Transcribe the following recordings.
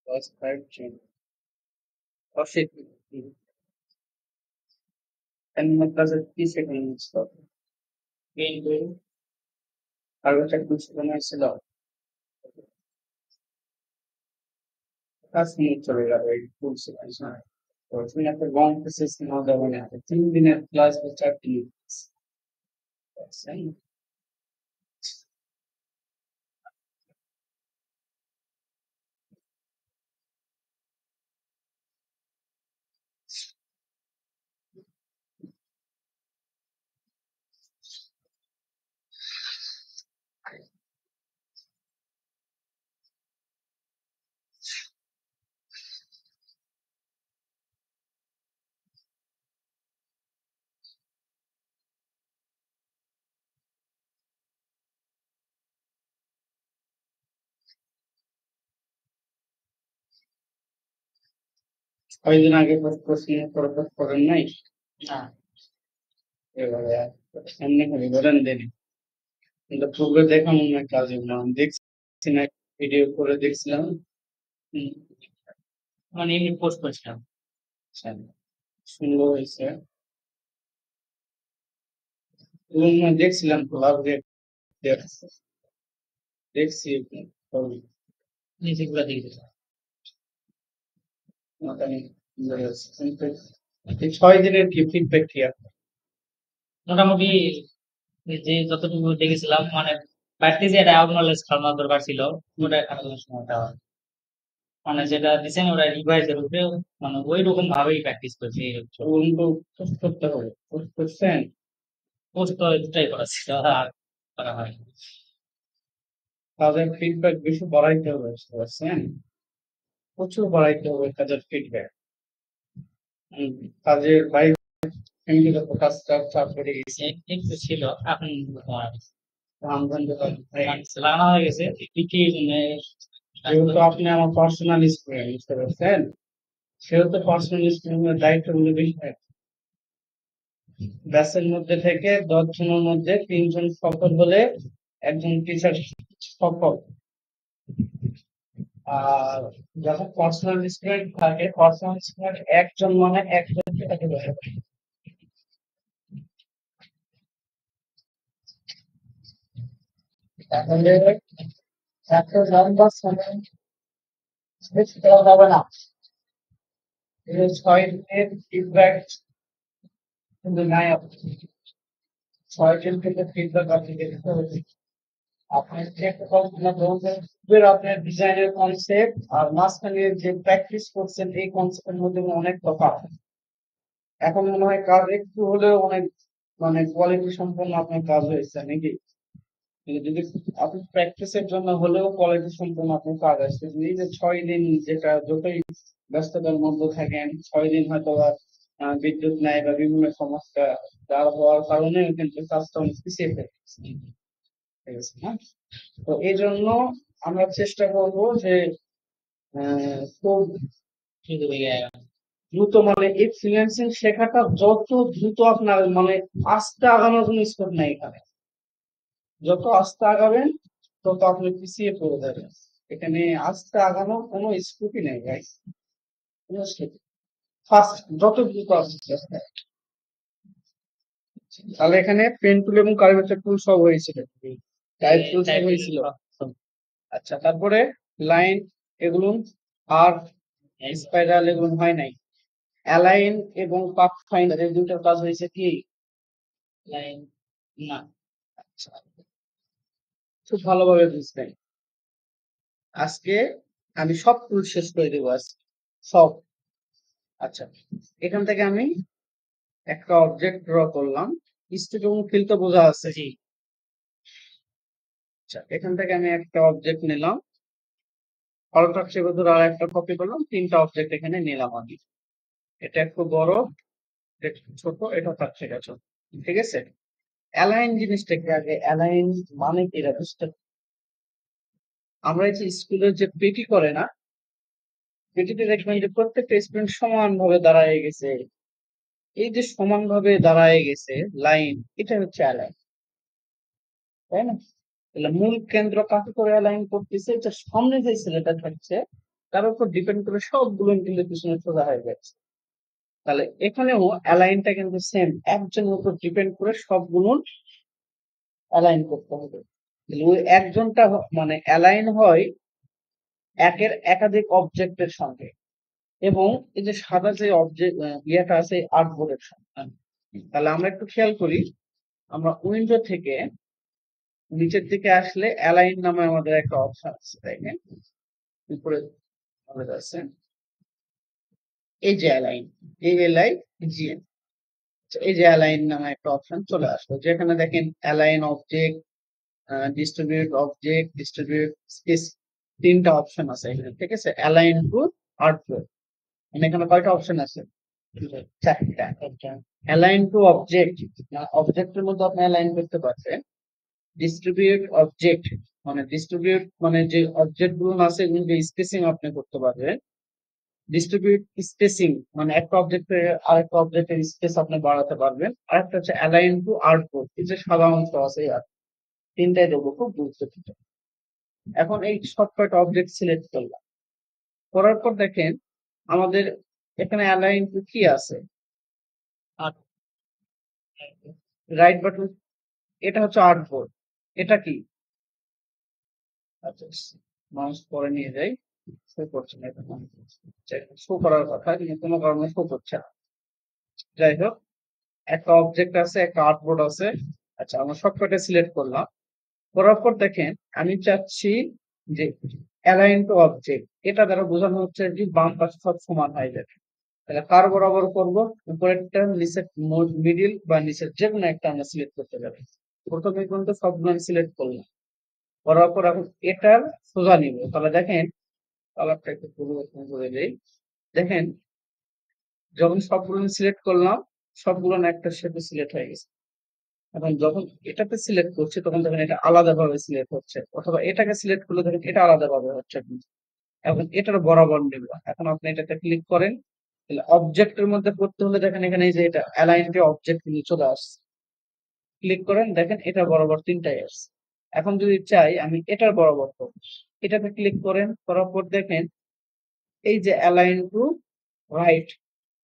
was 5G or shit. And my cousin is again stuff. Gain I will check this when I sell out. That's nature, very cool sequence. So it's been at the wrong position on the one at the 3 minute plus which are teams. That's right. কয়েকদিন আগে post করছি পরপর করেন নাই না এবারে সামনে খালি বলেন দেনি কিন্তু পূর্বে দেখা মনে হয় কাজ এগুলো আমি দেখছি না ভিডিও করে দেখছিলাম হুম, মানে এমনি পোস্ট করছিলাম আচ্ছা, সুন্দর হয়েছে এবং দেখছিলাম লাভ দেখছি সবই নিজেগুলা দেখেছিলাম মোটামুটি ভালো আছে। কিন্তু এই 6 দিনের কি ফিডব্যাক কি আপনার? মোটামুটি যে যতটুকু দেখেছিলাম মানে প্র্যাকটিসে এটা আউটনলেজ খাওয়া দরকার ছিল ওটা খাওয়ানোর সময়টা মানে যেটা দিছেন ওটা রিভাইজের উপরে মানে ওই রকম ভাবেই প্র্যাকটিস করছি কিন্তু পোস্ট করতে হবে পোস্ট করছেন পোস্ট তো এটাই করা ছিল আর করা হয় তাদের ফিডব্যাক বেশি বাড়াইতে হবে বুঝতে পারছেন প্রচুর বাড়াইতে হবে তাদের ফিডব্যাক কাজের বাইরে ফ্যামিলিগত কাজটা চাপ পড়ে গেছে একটু ছিল এখন আলহামদুলিল্লাহ লাগানো হয়ে গেছে পিকে যেহেতু আপনি আমার পার্সোনাল স্টুডেন্ট বুঝতে পারছেন সেহেতু পার্সোনাল স্টুডেন্টের দায়িত্বগুলো বেশি থাকে ব্যাচের মধ্যে থেকে 10 জনের মধ্যে 3 জন সফল হলে একজন টিচার সফল আর যখন পার্সোনাল স্টুডেন্ট থাকে পার্সোনাল স্টুডেন্ট একজন মানে একজনকে তাকে বলে তাহলে একটা লম্বা সময় শেষ করা হবে না এই 6 দিনের ফিডব্যাক কিন্তু নাই 6 দিন থেকে ফিডব্যাক আপনি দেখতে হবে আপনার যে একটা কল্পনা বলছেন আপনার ডিজাইনের কনসেপ্ট আর মাঝখানে যে প্র্যাকটিস করছেন এই কনসেপ্টের মধ্যে অনেক তফাৎ এখন মনে হয় কাজ একটু হলেও অনেক মানে কোয়ালিটি সম্পন্ন আপনার কাজ হয়েছে নাকি কিন্তু যদি আপনি প্র্যাকটিসের জন্য হলেও কোয়ালিটি সম্পন্ন আপনার কাজ আসছে এই যে 6 দিন যেটা যতই ব্যস্ততার মধ্যে থাকেন 6 দিন হয়তো বিদ্যুৎ নাই বা বিভিন্ন সমস্যা যার হওয়ার কারণে কিন্তু কাজটা অনেক পিছিয়ে ফেলছে ঠিক আছে না তো এই জন্য আমরা চেষ্টা করব যে খুব দ্রুত মানে এই ফ্রিল্যান্সিং শেখাটা যত দ্রুত আপনার মানে আস্তে আগানোর কোনো স্কোপ নাই এখানে যত আস্তে আগাবেন তত আপনি পিছিয়ে পড়ে যাবেন এখানে আস্তে আগানোর কোনো স্কোপই নেই গাইস কোনো স্কোপ ফার্স্ট যত দ্রুত আসছে তাহলে এখানে পেন টুল এবং কার্ভেচার টুল সব হয়েছিল টাইপ টুল সব হয়েছিল আচ্ছা তারপরে লাইন এগুলো আর স্পাইরাল এগুলো হয় নাই অ্যালাইন এবং পাথ ফাইন্ডার এই দুটোর কাজ হয়েছে কি লাইন না আচ্ছা খুব ভালোভাবে বুঝবেন আজকে আমি সব টুল শেষ করে দেবো আজকে সব আচ্ছা এখান থেকে আমি একটা অবজেক্ট ড্র করলাম স্টিক এবং ফিল তো বোঝা আছে জি আচ্ছা এখান থেকে আমি একটা অবজেক্ট নিলাম ফটোশপ ধরে আর একটা কপি করলাম 3টা অবজেক্ট এখানে নিলাম আমি এটা একটু বড় এটা একটু ছোট এটা তার থেকে ছোট ঠিক আছে অ্যালাইন জিনিসটাকে আগে অ্যালাইন মানে কি এটা বুঝতে আমরা এই যে স্কুলের যে পিটি করে না পিটিতে দেখবেন যে প্রত্যেকটা স্টুডেন্ট সমানভাবে দাঁড়ায় গেছে এই যে সমানভাবে দাঁড়ায় গেছে লাইন এটা হচ্ছে অ্যালাইন তাই না তাহলে মূল কেন্দ্র কাকে করে অ্যালাইন করতেছে এটা সামনে যে ছেলেটা থাকছে তার উপর ডিপেন্ড করে সবগুলো কিন্তু পিছনে সোজা হয়ে যাচ্ছে। তাহলে এখানেও অ্যালাইনটা কিন্তু সেম, একজনের উপর ডিপেন্ড করে সবগুলো অ্যালাইন করতে হবে। ওই একজনটা মানে অ্যালাইন হয় একাধিক অবজেক্টের সঙ্গে, এবং এই যে সাদা যে অবজেক্ট ইয়েটা আছে আর্টবোর্ডের সঙ্গে। তাহলে আমরা একটু খেয়াল করি, আমরা উইন্ডো থেকে নিচের দিকে আসলে অ্যালাইন নামে আমাদের একটা অপশন আছে, তাই না? উপরে আমাদের আছে এই যে অ্যালাইন, ALIGN, এই যে অ্যালাইন নামে একটা অপশন চলে আসলো, যেখানে দেখেন অ্যালাইন অবজেক্ট, ডিস্ট্রিবিউট স্পেস, তিনটা অপশন আছে এখানে, ঠিক আছে? অ্যালাইন টু আর্টবোর্ড, মানে এখানে কয়টা অপশন আছে? চারটা। অ্যালাইন টু অবজেক্ট, অবজেক্টের মধ্যে আপনি অ্যালাইন করতে পারবেন। ডিস্ট্রিবিউট মানে যে অবজেক্ট গুলো আছে এগুলোকে স্পেসিং আপনি করতে পারবেন। ডিস্ট্রিবিউট স্পেসিং মানে একটা অবজেক্টের আরেকটা অবজেক্টের স্পেস আপনি বাড়াতে পারবেন। আরেকটা হচ্ছে অ্যালাইন টু আর্টবোর্ড, এই যে সাদা অংশ আছে আর তিনটাই দেবো, খুব গুরুত্বপূর্ণ। এখন এই সব কয়টা অবজেক্ট সিলেক্ট করলাম, করার পর দেখেন আমাদের এখানে অ্যালাইন টু কি আছে, রাইট বাটন, এটা হচ্ছে আর্টবোর্ড। এটা কি? আচ্ছা, মাউস পরে নিয়ে যাই, শো করছে না, এটা শো করার কথা কিন্তু কোনো কারণে শো করছে না। যাই হোক, একটা অবজেক্ট আছে, একটা আর্টবোর্ড আছে। আচ্ছা, আমরা সবকটা সিলেক্ট করলাম, করার পর দেখেন আমি চাচ্ছি যে অ্যালাইন টু অবজেক্ট, এটা দ্বারা বোঝানো হচ্ছে যে বাম পাশে সব সমান হয়ে যাবে। তাহলে কার বরাবর করব? উপরেরটা, নিচের, মিডিল বা নিচের যে কোনো একটা আমরা সিলেক্ট করতে পারি। প্রথমে কিন্তু সবগুলো আমি সিলেক্ট করলাম, করার পর এখন এটার সোজা নিব। তাহলে দেখেন কালারটা একটু পরিবর্তন করে দেই। দেখেন যখন সবগুলো সিলেক্ট করলাম, সবগুলো একটা শেপে সিলেক্ট হয়ে গেছে। এখন যখন এটাতে সিলেক্ট করছি তখন দেখেন এটা আলাদাভাবে সিলেক্ট হচ্ছে, অথবা এটাকে সিলেক্ট করলে দেখেন এটা আলাদাভাবে হচ্ছে। এখন এটার বরাবর নেব। এখন আপনি এটাতে ক্লিক করেন, তাহলে অবজেক্টের মধ্যে করতে হলে দেখেন এখানে এই যে এটা অ্যালাইন টু অবজেক্ট নিয়ে চলে আসছে। ক্লিক করেন, দেখেন এটার বরাবর তিনটাই আসছে। এখন যদি চাই আমি এটার বরাবর করব, এটাতে ক্লিক করেন, করার পর দেখেন এই যে অ্যালাইন টু রাইট,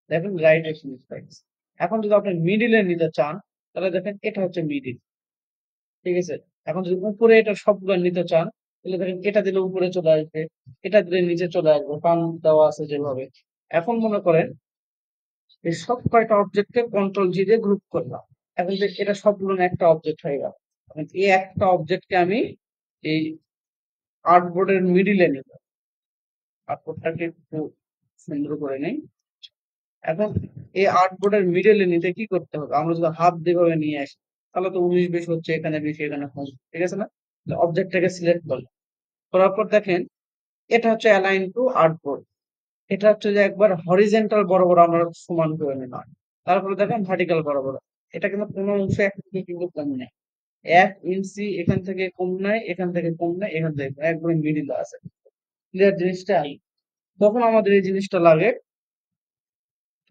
দেখেন রাইট অ্যাকশন স্পাইস। এখন যদি আপনি মিডিলে নিতে চান তাহলে দেখেন এটা হচ্ছে মিডিল, ঠিক আছে? এখন যদি উপরে এটা সবগুলো নিতে চান তাহলে দেখেন এটা দিলে উপরে চলে আসবে, এটা দিলে নিচে চলে আসবে, পান দেওয়া আছে যেভাবে। এখন মনে করেন এই সব কয়টা অবজেক্টকে কন্ট্রোল জি দিয়ে গ্রুপ করলাম, এখন যে এটা সবগুলো একটা অবজেক্ট হয়ে গেল। এই একটা অবজেক্টকে আমি এই আর্টবোর্ডের মিডিলে নিব, আর্টবোর্ডটাকে একটু সুন্দর করে নেই। এখন এই আর্টবোর্ডের মিডলে নিতে কি করতে হবে? আমরা যদি হাত যেভাবে নিয়ে আসি তাহলে তো 19-20 হচ্ছে, এখানে বেশি এখানে কম, ঠিক আছে না? অবজেক্টটাকে সিলেক্ট করলাম, করার পর দেখেন এটা হচ্ছে অ্যালাইন টু আর্টবোর্ড। এটা হচ্ছে যে একবার হরিজেন্টাল বরাবর আমরা সমান করে নিলাম, তারপরে দেখেন ভার্টিক্যাল বরাবর। এটা কিন্তু কোনো অংশে এক ইঞ্চি কিন্তু কম নেই, 1 ইঞ্চি এখান থেকে কম নাই, এখান থেকে কম নাই, এখান থেকে একবারে মিডিল আছে। ক্লিয়ার জিনিসটা? তখন আমাদের এই জিনিসটা লাগে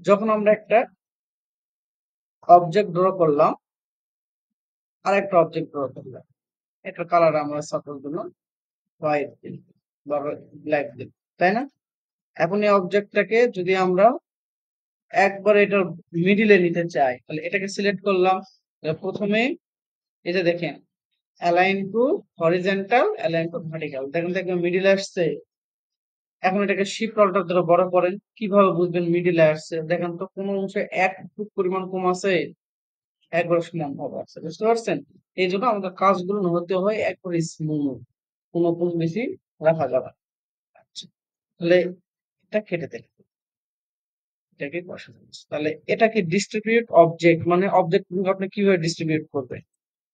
যখন আমরা একটা অবজেক্ট ড্র করলাম, আর একটা অবজেক্ট ড্র করলাম, এটার কালার আমরা সাপোজ দিলাম হোয়াইট দিন বা ব্ল্যাক দিন, তাই না? এখন এই অবজেক্টটাকে যদি আমরা একবার এটার মিডিলে নিতে চাই তাহলে এটাকে সিলেক্ট করলাম। প্রথমে এই যে দেখেন align two horizontal, align two vertical, দেখেন দেখবেন মিডিলে আসছে। এখন এটাকে শিফট অল্টার ধরে বড় করেন, কিভাবে বুঝবেন মিডিলে আসছে? দেখেন তো কোনো অংশে একটু পরিমাণ কম আছে, একবার সমান ভাবে আছে, বুঝতে পারছেন? এই জন্য আমাদের কাজগুলো হতে হয় একবারে স্মুথ, কোনো ভুল বেশি রাখা যাবে না। আচ্ছা, তাহলে এটা কেটে দেন, এটাকে বসানো হচ্ছে। তাহলে এটাকে ডিস্ট্রিবিউট অবজেক্ট, মানে অবজেক্ট আপনি কিভাবে ডিস্ট্রিবিউট করবেন,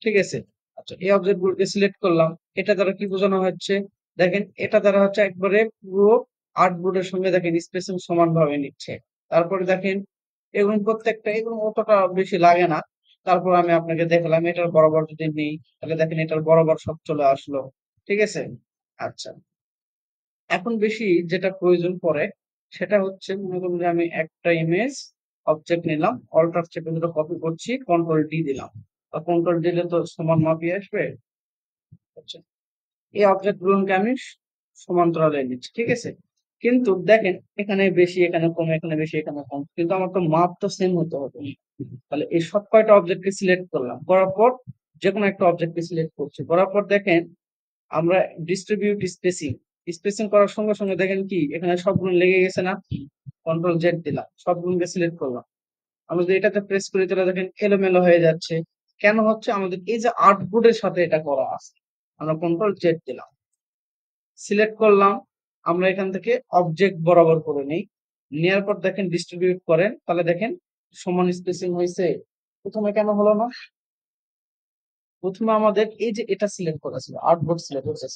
ঠিক আছে? আচ্ছা, এই অবজেক্ট গুলোকে সিলেক্ট করলাম, এটা দ্বারা কি বোঝানো হচ্ছে? দেখেন এটা দ্বারা হচ্ছে একবারে পুরো আর্টবোর্ডের সঙ্গে দেখেন স্পেসিং সমান ভাবে নিচ্ছে। তারপরে দেখেন এগুলো প্রত্যেকটা, এগুলো অতটা বেশি লাগে না, তারপর আমি আপনাকে দেখালাম এটার বরাবর যদি নেই তাহলে দেখেন এটার বরাবর সব চলে আসলো, ঠিক আছে? আচ্ছা, এখন বেশি যেটা প্রয়োজন পড়ে সেটা হচ্ছে মনে করুন যে আমি একটা ইমেজ অবজেক্ট নিলাম, অল্টার চেপে দুটো কপি করছি, কন্ট্রোল ডি দিলাম, কন্ট্রোল দিলে তো সমান মাপই আসবে। আচ্ছা, এই অবজেক্ট গুলোকে আমি সমান্তরালে নিচ্ছি, ঠিক আছে? কিন্তু দেখেন এখানে বেশি, এখানে কম, এখানে বেশি, এখানে কম, কিন্তু আমার তো মাপ তো সেম হতে হবে। তাহলে এই সব কয়টা অবজেক্টকে সিলেক্ট করলাম, করার পর যে কোনো একটা অবজেক্টকে সিলেক্ট করছি, করার পর দেখেন আমরা ডিস্ট্রিবিউট স্পেসিং, স্পেসিং করার সঙ্গে সঙ্গে দেখেন কি এখানে সবগুলো লেগে গেছে না, কন্ট্রোল জেড দিলাম, সবগুলোকে সিলেক্ট করলাম। আমরা যদি এটাতে প্রেস করি তাহলে দেখেন এলোমেলো হয়ে যাচ্ছে। কেন হচ্ছে? আমাদের এই যে আউটপুটের সাথে এটা করা আছে। আমরা কন্ট্রোল জেড দিলাম, সিলেক্ট করলাম, আমরা এখান থেকে অবজেক্ট বরাবর করে নিই, নেওয়ার পর দেখেন ডিস্ট্রিবিউট করেন, তাহলে দেখেন সমান স্পেসিং হয়েছে। প্রথমে কেন হলো না? প্রথমে আমাদের এই যে এটা সিলেক্ট করা ছিল, আউটপুট সিলেক্ট করেছে,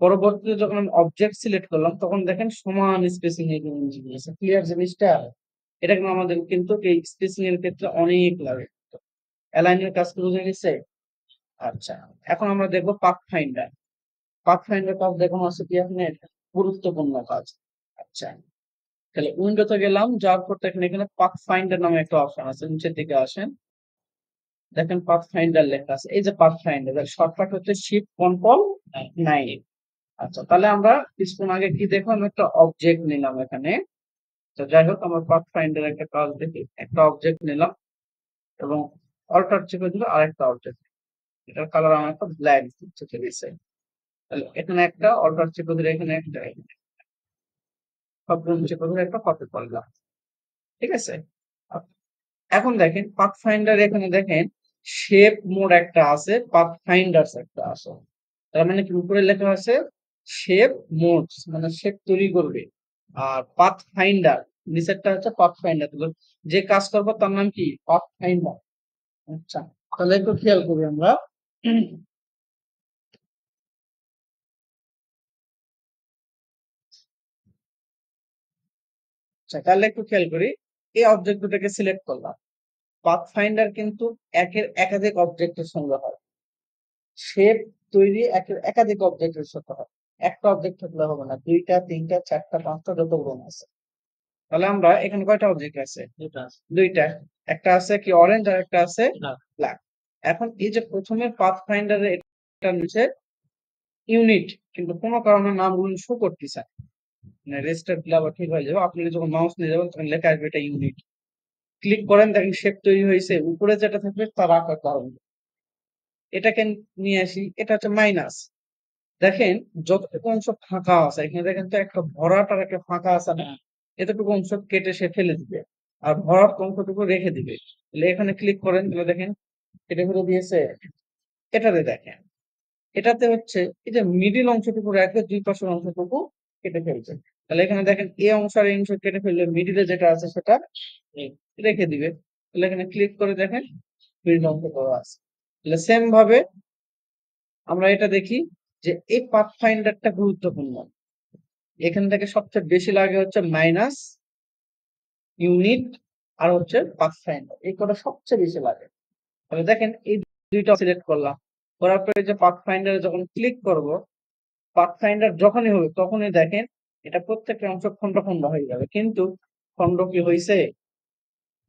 পরবর্তীতে যখন আমি অবজেক্ট সিলেক্ট করলাম তখন দেখেন সমান স্পেসিং এ গেছে। ক্লিয়ার জিনিসটা? এটা কিন্তু আমাদের কিন্তু এই স্পেসিং এর ক্ষেত্রে অনেক লাগে। অ্যালাইনের কাজ বুঝে গেছে? আচ্ছা, এখন আমরা দেখবো পাথ ফাইন্ডার। পাথ ফাইন্ডার কাজ দেখানো আছে কি আপনার গুরুত্বপূর্ণ কাজ। আচ্ছা, তাহলে উইন্ডোতে গেলাম, যাওয়ার পর দেখেন এখানে পাথ ফাইন্ডার নামে একটা অপশন আছে, নিচের দিকে আসেন, দেখেন পাথ ফাইন্ডার লেখা আছে, এই যে পাথ ফাইন্ডার শর্টকাট হচ্ছে শিফট কন্ট্রোল 9। আচ্ছা, তাহলে আমরা কিছুক্ষণ আগে কি দেখলাম, একটা অবজেক্ট নিলাম এখানে। তো যাই হোক, আমার পাথ ফাইন্ডার একটা কাজ দেখি, একটা অবজেক্ট নিলাম এবং অল্টার চেপে দিলে আরেকটা অবজেক্ট, এটার কালার আমার একটা ব্ল্যাক দিচ্ছে, ঠিক আছে? তাহলে এখানে একটা অল্টার চেপে দিলে এখানে একটা, সবগুলো চেপে দিলে একটা কপি করলাম, ঠিক আছে? এখন দেখেন পাথ ফাইন্ডার, এখানে দেখেন শেপ মোড একটা আছে, পাথ ফাইন্ডার্স একটা আছে। তার মানে কি উপরে লেখা আছে শেপ মোড, মানে শেপ তৈরি করবে, আর পাথ ফাইন্ডার নিচেরটা হচ্ছে পাথ ফাইন্ডার। যে কাজ করবো তার নাম কি? Path finder. আচ্ছা, তাহলে একটু খেয়াল করি আমরা। আচ্ছা, তাহলে একটু খেয়াল করি, এই অবজেক্ট দুটাকে সিলেক্ট করলাম। পাথ ফাইন্ডার কিন্তু একের একাধিক অবজেক্টের সঙ্গে হয়, শেপ তৈরি একাধিক অবজেক্টের সাথে হয়। একটা অবজেক্ট থাকলে হবে না, দুইটা, তিনটা, চারটা, পাঁচটা, যতগুলো আছে। তাহলে আমরা এখানে কয়টা অবজেক্ট আছে? দুইটা। একটা আছে কি অরেঞ্জ, আর একটা আছে ব্ল্যাক। এখন এই যে প্রথমে পাথ ফাইন্ডারে এটা নিচে ইউনিট, কিন্তু কোনো কারণে নামগুলো শো করতেছে না, মানে রেজিস্টার দিলে আবার ঠিক হয়ে যাবে। আপনি যখন মাউস নিয়ে যাবেন তখন লেখা আসবে এটা ইউনিট। ক্লিক করেন, দেখেন শেপ তৈরি হয়েছে, উপরে যেটা থাকবে তার আকার কারণ। এটাকে নিয়ে আসি, এটা হচ্ছে মাইনাস। দেখেন যতটুকু অংশ ফাঁকা আছে, এখানে দেখেন তো একটা ভরাট আর একটা ফাঁকা আছে না, এতটুকু অংশ কেটে সে ফেলে দিবে, আর ভরাট অংশটুকু রেখে দিবে। তাহলে এখানে ক্লিক করেন, তাহলে দেখেন কেটে ফেলে দিয়েছে। এটাতে দেখেন, এটাতে হচ্ছে এই যে মিডিল অংশটুকু রেখে দুই পাশের অংশটুকু কেটে ফেলছে। তাহলে এখানে দেখেন এই অংশ আর এই অংশ কেটে ফেললে মিডিলে যেটা আছে সেটা রেখে দিবে। তাহলে এখানে ক্লিক করে দেখেন মিডিল অংশ করা আছে। তাহলে সেম ভাবে আমরা এটা দেখি যে এই পাথ ফাইন্ডারটা গুরুত্বপূর্ণ। এখান থেকে সবচেয়ে বেশি লাগে হচ্ছে মাইনাস, ইউনিট, আর হচ্ছে পাথ ফাইন্ডার, এই কটা সবচেয়ে বেশি লাগে। তাহলে দেখেন এই দুইটা সিলেক্ট করলাম, করার পরে যে পাথ ফাইন্ডারে যখন ক্লিক করব, পাথ ফাইন্ডার যখনই হবে তখনই দেখেন এটা প্রত্যেকটা অংশ খন্ড খন্ড হয়ে যাবে, কিন্তু খন্ড কি হয়েছে?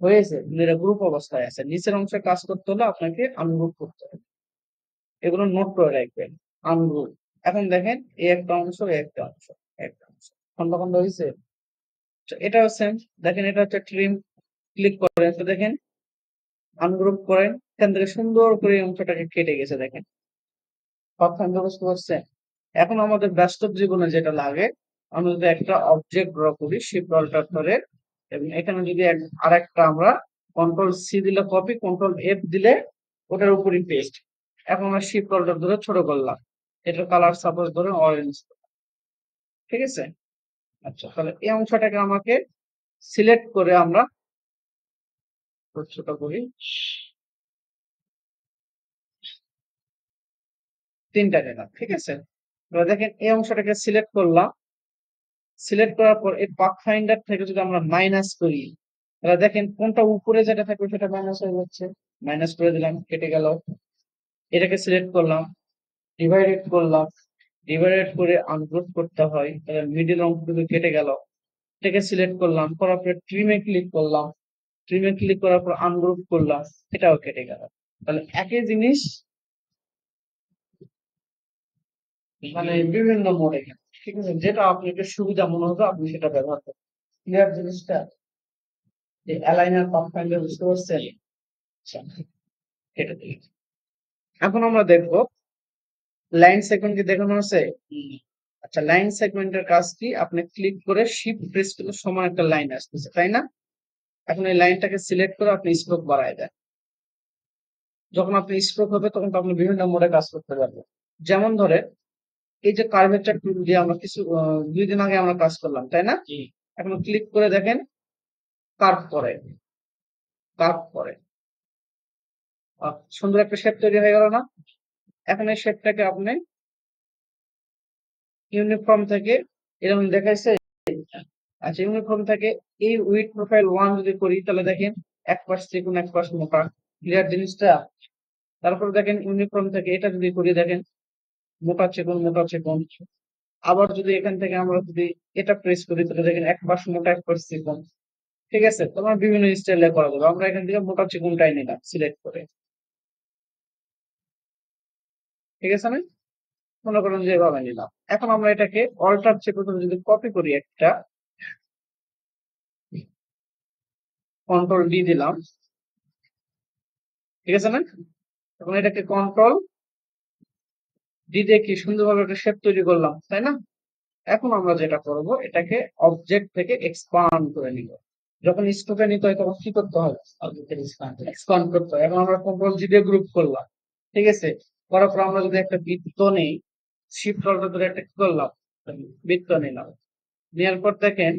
হয়েছে, কিন্তু এটা গ্রুপ অবস্থায় আছে। নিচের অংশে কাজ করতে হলে আপনাকে আনগ্রুপ করতে হবে, এগুলো নোট করে রাখবেন, আনগ্রুপ। এখন দেখেন এই একটা অংশ, এই একটা অংশ, একটা অংশ খন্ড খন্ড হয়েছে। এটাও সেম, দেখেন এটা হচ্ছে ট্রিম, ক্লিক করেন তো দেখেন আনগ্রুপ করেন, এখান থেকে সুন্দর করে এই অংশটাকে কেটে গেছে, দেখেন কথা বুঝতে পারছেন? এখন আমাদের বাস্তব জীবনে যেটা লাগে, আমরা যদি একটা অবজেক্ট ড্র করি শিফট অল্টার করে, এবং এখানে যদি আরেকটা আমরা কন্ট্রোল সি দিলে কপি, কন্ট্রোল এফ দিলে ওটার উপরই পেস্ট। এখন আমরা শিফট অল্টার ধরে ছোট করলাম, এটার কালার সাপোজ ধরে অরেঞ্জ, ঠিক আছে? আচ্ছা, তাহলে এই অংশটাকে আমাকে সিলেক্ট করে আমরা ছোট করি, তিনটা দিলাম, ঠিক আছে? এবার দেখেন এই অংশটাকে সিলেক্ট করলাম, সিলেক্ট করার পর এই পাথ ফাইন্ডার থেকে যদি আমরা মাইনাস করি, তাহলে দেখেন কোনটা উপরে যেটা থাকবে সেটা মাইনাস হয়ে যাচ্ছে। মাইনাস করে দিলাম, কেটে গেল। এটাকে সিলেক্ট করলাম, ডিভাইডেড করলাম, ডিভাইডেড করে আনগ্রুপ করতে হয়, তাহলে মিডিল অংশটুকু কেটে গেল। এটাকে সিলেক্ট করলাম, করার পরে ট্রিমে ক্লিক করলাম, ট্রিমে ক্লিক করার পর আনগ্রুপ করলাম, এটাও কেটে গেল। তাহলে একই জিনিস মানে বিভিন্ন মোডে। ঠিক আছে, যেটা আপনাকে সুবিধা মনে হবে আপনি সেটা ব্যবহার করবেন। ক্লিয়ার জিনিসটা? যে অ্যালাইনার পাথফাইন্ডার বুঝতে পারছেন? আচ্ছা, এটা দিয়ে এখন আমরা দেখবো লাইন সেগমেন্ট কি দেখানো আছে? আচ্ছা, লাইন সেগমেন্টের কাজ কি? আপনি ক্লিক করে শিফট প্রেস করলে সমান একটা লাইন আসতেছে, তাই না? এখন এই লাইনটাকে সিলেক্ট করে আপনি স্ট্রোক বাড়ায় দেন। যখন আপনি স্ট্রোক হবে তখন তো আপনি বিভিন্ন মোডে কাজ করতে পারবেন। যেমন ধরে এই যে কার্ভেচার টুল দিয়ে আমরা কিছু 2 দিন আগে আমরা কাজ করলাম, তাই না? এখন ক্লিক করে দেখেন কার্ভ করে, কার্ভ করে সুন্দর একটা শেপ তৈরি হয়ে গেল না? এখন এই শেপটাকে আপনি ইউনিফর্ম থেকে এরকম দেখাইছে। আচ্ছা, ইউনিফর্ম থেকে এই উইথ প্রোফাইল 1 যদি করি তাহলে দেখেন এক পাশ চিকন এক পাশ মোটা। ক্লিয়ার জিনিসটা? তারপরে দেখেন ইউনিফর্ম থেকে এটা যদি করি দেখেন মোটা চিকন মোটা চিকন। আবার যদি এখান থেকে আমরা যদি এটা প্রেস করি তাহলে দেখেন এক পাশ মোটা এক পাশ চিকন। ঠিক আছে, তোমার বিভিন্ন স্টাইলে করা যাবে। আমরা এখান থেকে মোটা চিকনটাই নিলাম সিলেক্ট করে। ঠিক আছে না? মনে করেন যে এভাবে নিলাম। এখন আমরা এটাকে অল্টার চেপে ধরে যদি কপি করি একটা, কন্ট্রোল ডি দিলাম। ঠিক আছে না? এখন এটাকে কন্ট্রোল ডি দিয়ে কি সুন্দরভাবে একটা শেপ তৈরি করলাম, তাই না? এখন আমরা যেটা করব এটাকে অবজেক্ট থেকে এক্সপান্ড করে নিব। যখন স্কোপে নিতে হয় তখন কি করতে হবে? অবজেক্টের এক্সপান্ড করতে হয়। এখন আমরা কন্ট্রোল জি দিয়ে গ্রুপ করলাম। ঠিক আছে, করার পর আমরা যদি একটা বৃত্ত নেই, শিফট অল্টার ধরে একটা কি করলাম, বৃত্ত নিলাম। নেওয়ার পর দেখেন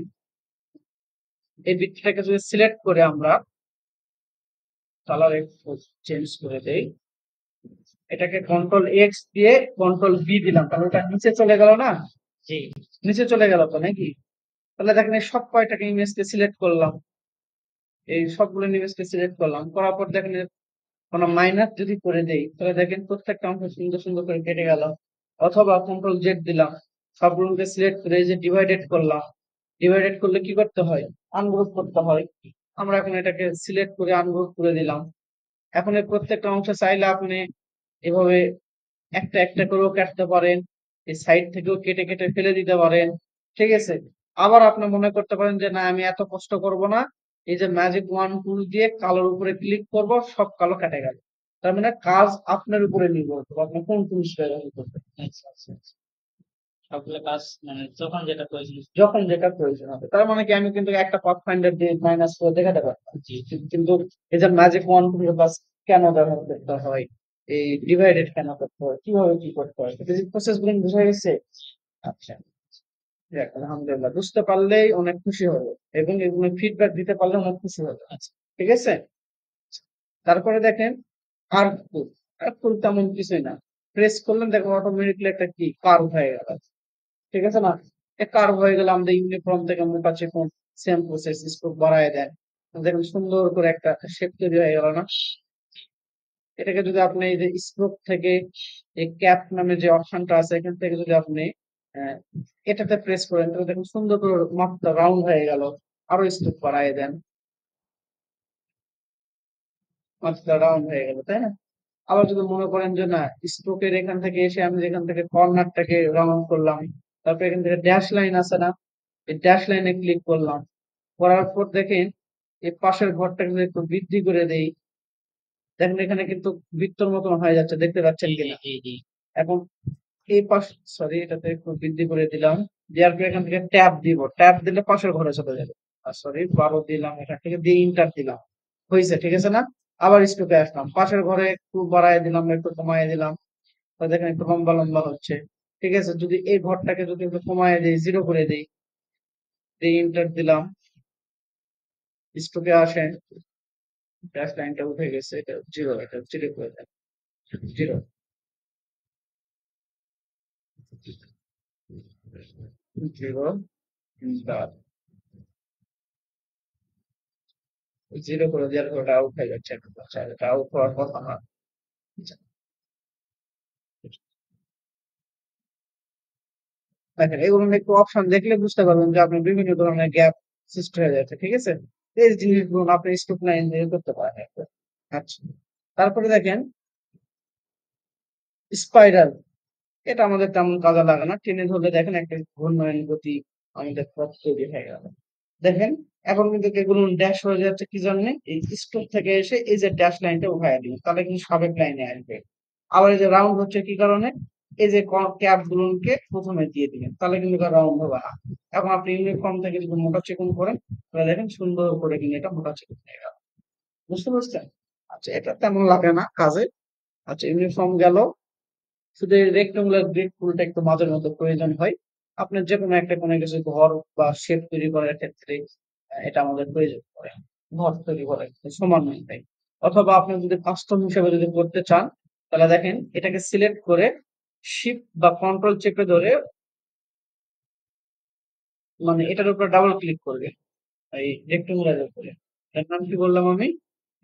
এই বৃত্তটাকে যদি সিলেক্ট করে আমরা কালার একটু চেঞ্জ করে দেই, এটাকে কন্ট্রোল এক্স দিয়ে কন্ট্রোল বি দিলাম, তাহলে ওটা নিচে চলে গেল না? জি, নিচে চলে গেল তো নাকি? তাহলে দেখেন এই সব কয়টাকে ইমেজকে সিলেক্ট করলাম, এই সবগুলো ইমেজকে সিলেক্ট করলাম, করার পর দেখেন কোনো মাইনাস যদি করে দেই তাহলে দেখেন প্রত্যেকটা অংশ সুন্দর সুন্দর করে কেটে গেল। অথবা কন্ট্রোল জেড দিলাম, সবগুলোকে সিলেক্ট করে এই যে ডিভাইডেড করলাম, ডিভাইডেড করলে কি করতে হয়? আনগ্রুপ করতে হয়। আমরা এখন এটাকে সিলেক্ট করে আনগ্রুপ করে দিলাম। এখন এই প্রত্যেকটা অংশ চাইলে আপনি এভাবে একটা একটা করেও কাটতে পারেন, এই সাইড থেকেও কেটে কেটে ফেলে দিতে পারেন। ঠিক আছে, আবার আপনি মনে করতে পারেন যে না আমি এত কষ্ট করব না, এই যে ম্যাজিক ওয়ান টুল দিয়ে কালোর উপরে ক্লিক করব, সব কালো কেটে গেল। তার মানে কাজ আপনার উপরে নির্ভর করবে আপনি কোন টুলস ব্যবহার করবেন। আচ্ছা আচ্ছা আচ্ছা। সবগুলো কাজ মানে যখন যেটা প্রয়োজন, যখন যেটা প্রয়োজন হবে। তার মানে কি আমি কিন্তু একটা পাথ ফাইন্ডার দিয়ে মাইনাস করে দেখাতে পারতাম, কিন্তু এই যে ম্যাজিক ওয়ান টুল কাজ কেন ব্যবহার করতে হয়, এই ডিভাইডেড কেন করতে হয়, কিভাবে কি করতে হয়, এই প্রসেস গুলো বুঝা গেছে? আচ্ছা, যাক, আলহামদুলিল্লাহ, বুঝতে পারলেই অনেক খুশি হবো এবং এগুলো ফিডব্যাক দিতে পারলে অনেক খুশি হবো। আচ্ছা, ঠিক আছে। তারপরে দেখেন আর ফুল, আর ফুল তেমন কিছুই না, প্রেস করলেন দেখো অটোমেটিকলি একটা কি কার্ভ হয়ে গেল। ঠিক আছে না? কার্ভ হয়ে গেলে আমাদের ইউনিফর্ম থেকে মোটা চিকন, সেম প্রসেস, স্কোপ বাড়ায় দেন, দেখুন সুন্দর করে একটা শেপ তৈরি হয়ে গেল না? এটাকে যদি আপনি এই যে স্ট্রোক থেকে এই ক্যাপ নামে যে অপশনটা আছে এখান থেকে যদি আপনি আহ, এটাতে প্রেস করেন তাহলে দেখুন সুন্দর করে মাপটা রাউন্ড হয়ে গেল। আরো স্ট্রোক বাড়ায় দেন, মাপটা রাউন্ড হয়ে গেল, তাই না? আবার যদি মনে করেন যে না, স্ট্রোকের এখান থেকে এসে আমি যেখান থেকে কর্নারটাকে রাউন্ড করলাম, তারপর এখান থেকে ড্যাশ লাইন আছে না, এই ড্যাশ লাইনে ক্লিক করলাম, করার পর দেখেন এই পাশের ঘরটাকে যদি একটু বৃদ্ধি করে দেই, দেখেন এখানে কিন্তু বৃত্তর মতন হয়ে যাচ্ছে, দেখতে পাচ্ছেন কিনা? এখন এই পাশ, সরি এটাতে একটু বৃদ্ধি করে দিলাম, দেওয়ার পর এখান থেকে ট্যাব দিব, ট্যাব দিলে পাশের ঘরে চলে যাবে। সরি 12 দিলাম, এখান থেকে দিয়ে ইন্টার দিলাম, হয়েছে। ঠিক আছে না? আবার স্টুপে আসলাম, পাশের ঘরে একটু বাড়ায় দিলাম একটু কমায় দিলাম, তো দেখেন একটু লম্বা লম্বা হচ্ছে। ঠিক আছে, যদি এই ঘরটাকে যদি একটু কমায় দিই, জিরো করে দিই, দিয়ে ইন্টার দিলাম, স্টুপে আসেন, ড্যাশ লাইনটা উঠে গেছে, এটা জিরো, এটা জিরো করে দেন, জিরো, জিরো, ইন্টার, জিরো করে দেওয়ার পর ওটা আউট হয়ে যাচ্ছে। আচ্ছা, এটা আউট হওয়ার কথা না। আচ্ছা, দেখেন এগুলো একটু অপশন দেখলে বুঝতে পারবেন যে আপনি বিভিন্ন ধরনের গ্যাপ সৃষ্টি হয়ে যাচ্ছে। ঠিক আছে, এই জিনিসগুলো আপনি স্টুপ লাইন দিয়ে করতে পারেন। আচ্ছা, তারপরে দেখেন স্পাইরাল, এটা আমাদের তেমন কাজে লাগে না, টেনে ধরলে দেখেন একটা ঘূর্ণয়ন গতি আমাদের পথ তৈরি হয়ে গেল। দেখেন এখন কিন্তু এগুলো ড্যাশ হয়ে যাচ্ছে কি জন্য, এই স্টোর থেকে এসে এই যে ড্যাশ লাইনটা উঠায় দিন, তাহলে কিন্তু সাবেক লাইনে আসবে। আবার এই যে রাউন্ড হচ্ছে কি কারণে, এই যে ক্যাপ গুলোকে প্রথমে দিয়ে দিবেন, তাহলে কিন্তু রাউন্ড হবে না। এখন আপনি ইউনিফর্ম থেকে যদি মোটা চিকন করেন, তাহলে দেখেন সুন্দর করে কিন্তু এটা মোটা চিকন হয়ে গেল। বুঝতে পারছেন? আচ্ছা, এটা তেমন লাগে না কাজে। আচ্ছা, ইউনিফর্ম গেল। শুধু এই রেক্টাঙ্গুলার গ্রিড টুলটা একটু মাঝে মধ্যে প্রয়োজন হয়। আপনার যে কোনো একটা কোনো কিছু ঘর বা শেপ তৈরি করার ক্ষেত্রে এটা আমাদের প্রয়োজন পড়ে। ঘর তৈরি করার ক্ষেত্রে সমন্বয়। অথবা আপনি যদি কাস্টম হিসেবে যদি করতে চান, তাহলে দেখেন এটাকে সিলেক্ট করে শিফট বা কন্ট্রোল চেপে ধরে মানে এটার উপর ডাবল ক্লিক করবে এই রেক্টাঙ্গুলার উপরে। এর নাম কি বললাম আমি?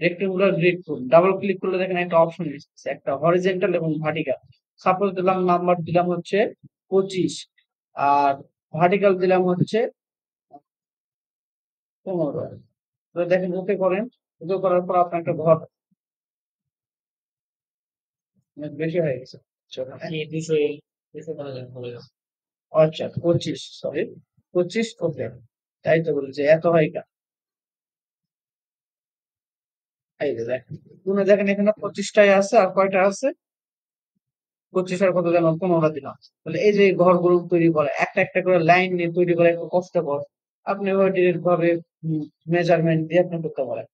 রেক্টাঙ্গুলার গ্রিড টুল। ডাবল ক্লিক করলে দেখেন একটা অপশন এসেছে, একটা হরিজন্টাল এবং ভার্টিক্যাল। সাপোজ দিলাম, নাম্বার দিলাম হচ্ছে 25, আর ভার্টিক্যাল দিলাম হচ্ছে 15। তো দেখেন ওকে করেন, ওকে করার পর আপনার একটা ঘর অনেক বেশি হয়ে গেছে। চলো, হ্যাঁ? এই 200 200 করা যাবে বলে। আচ্ছা 25, সরি 25, ওকে। তাই তো বলেছে এত হয় কেন? এই যে দেখেন, তুমি দেখেন এখানে 25টাই আছে, আর কয়টা আছে? 25 আর কত যেন 15টা দিলাম। তাহলে এই যে ঘরগুলো তৈরি করে একটা একটা করে লাইন নিয়ে তৈরি করে একটু কষ্টকর। আপনি ডিরেক্ট ভাবে মেজারমেন্ট দিয়ে আপনি করতে পারেন।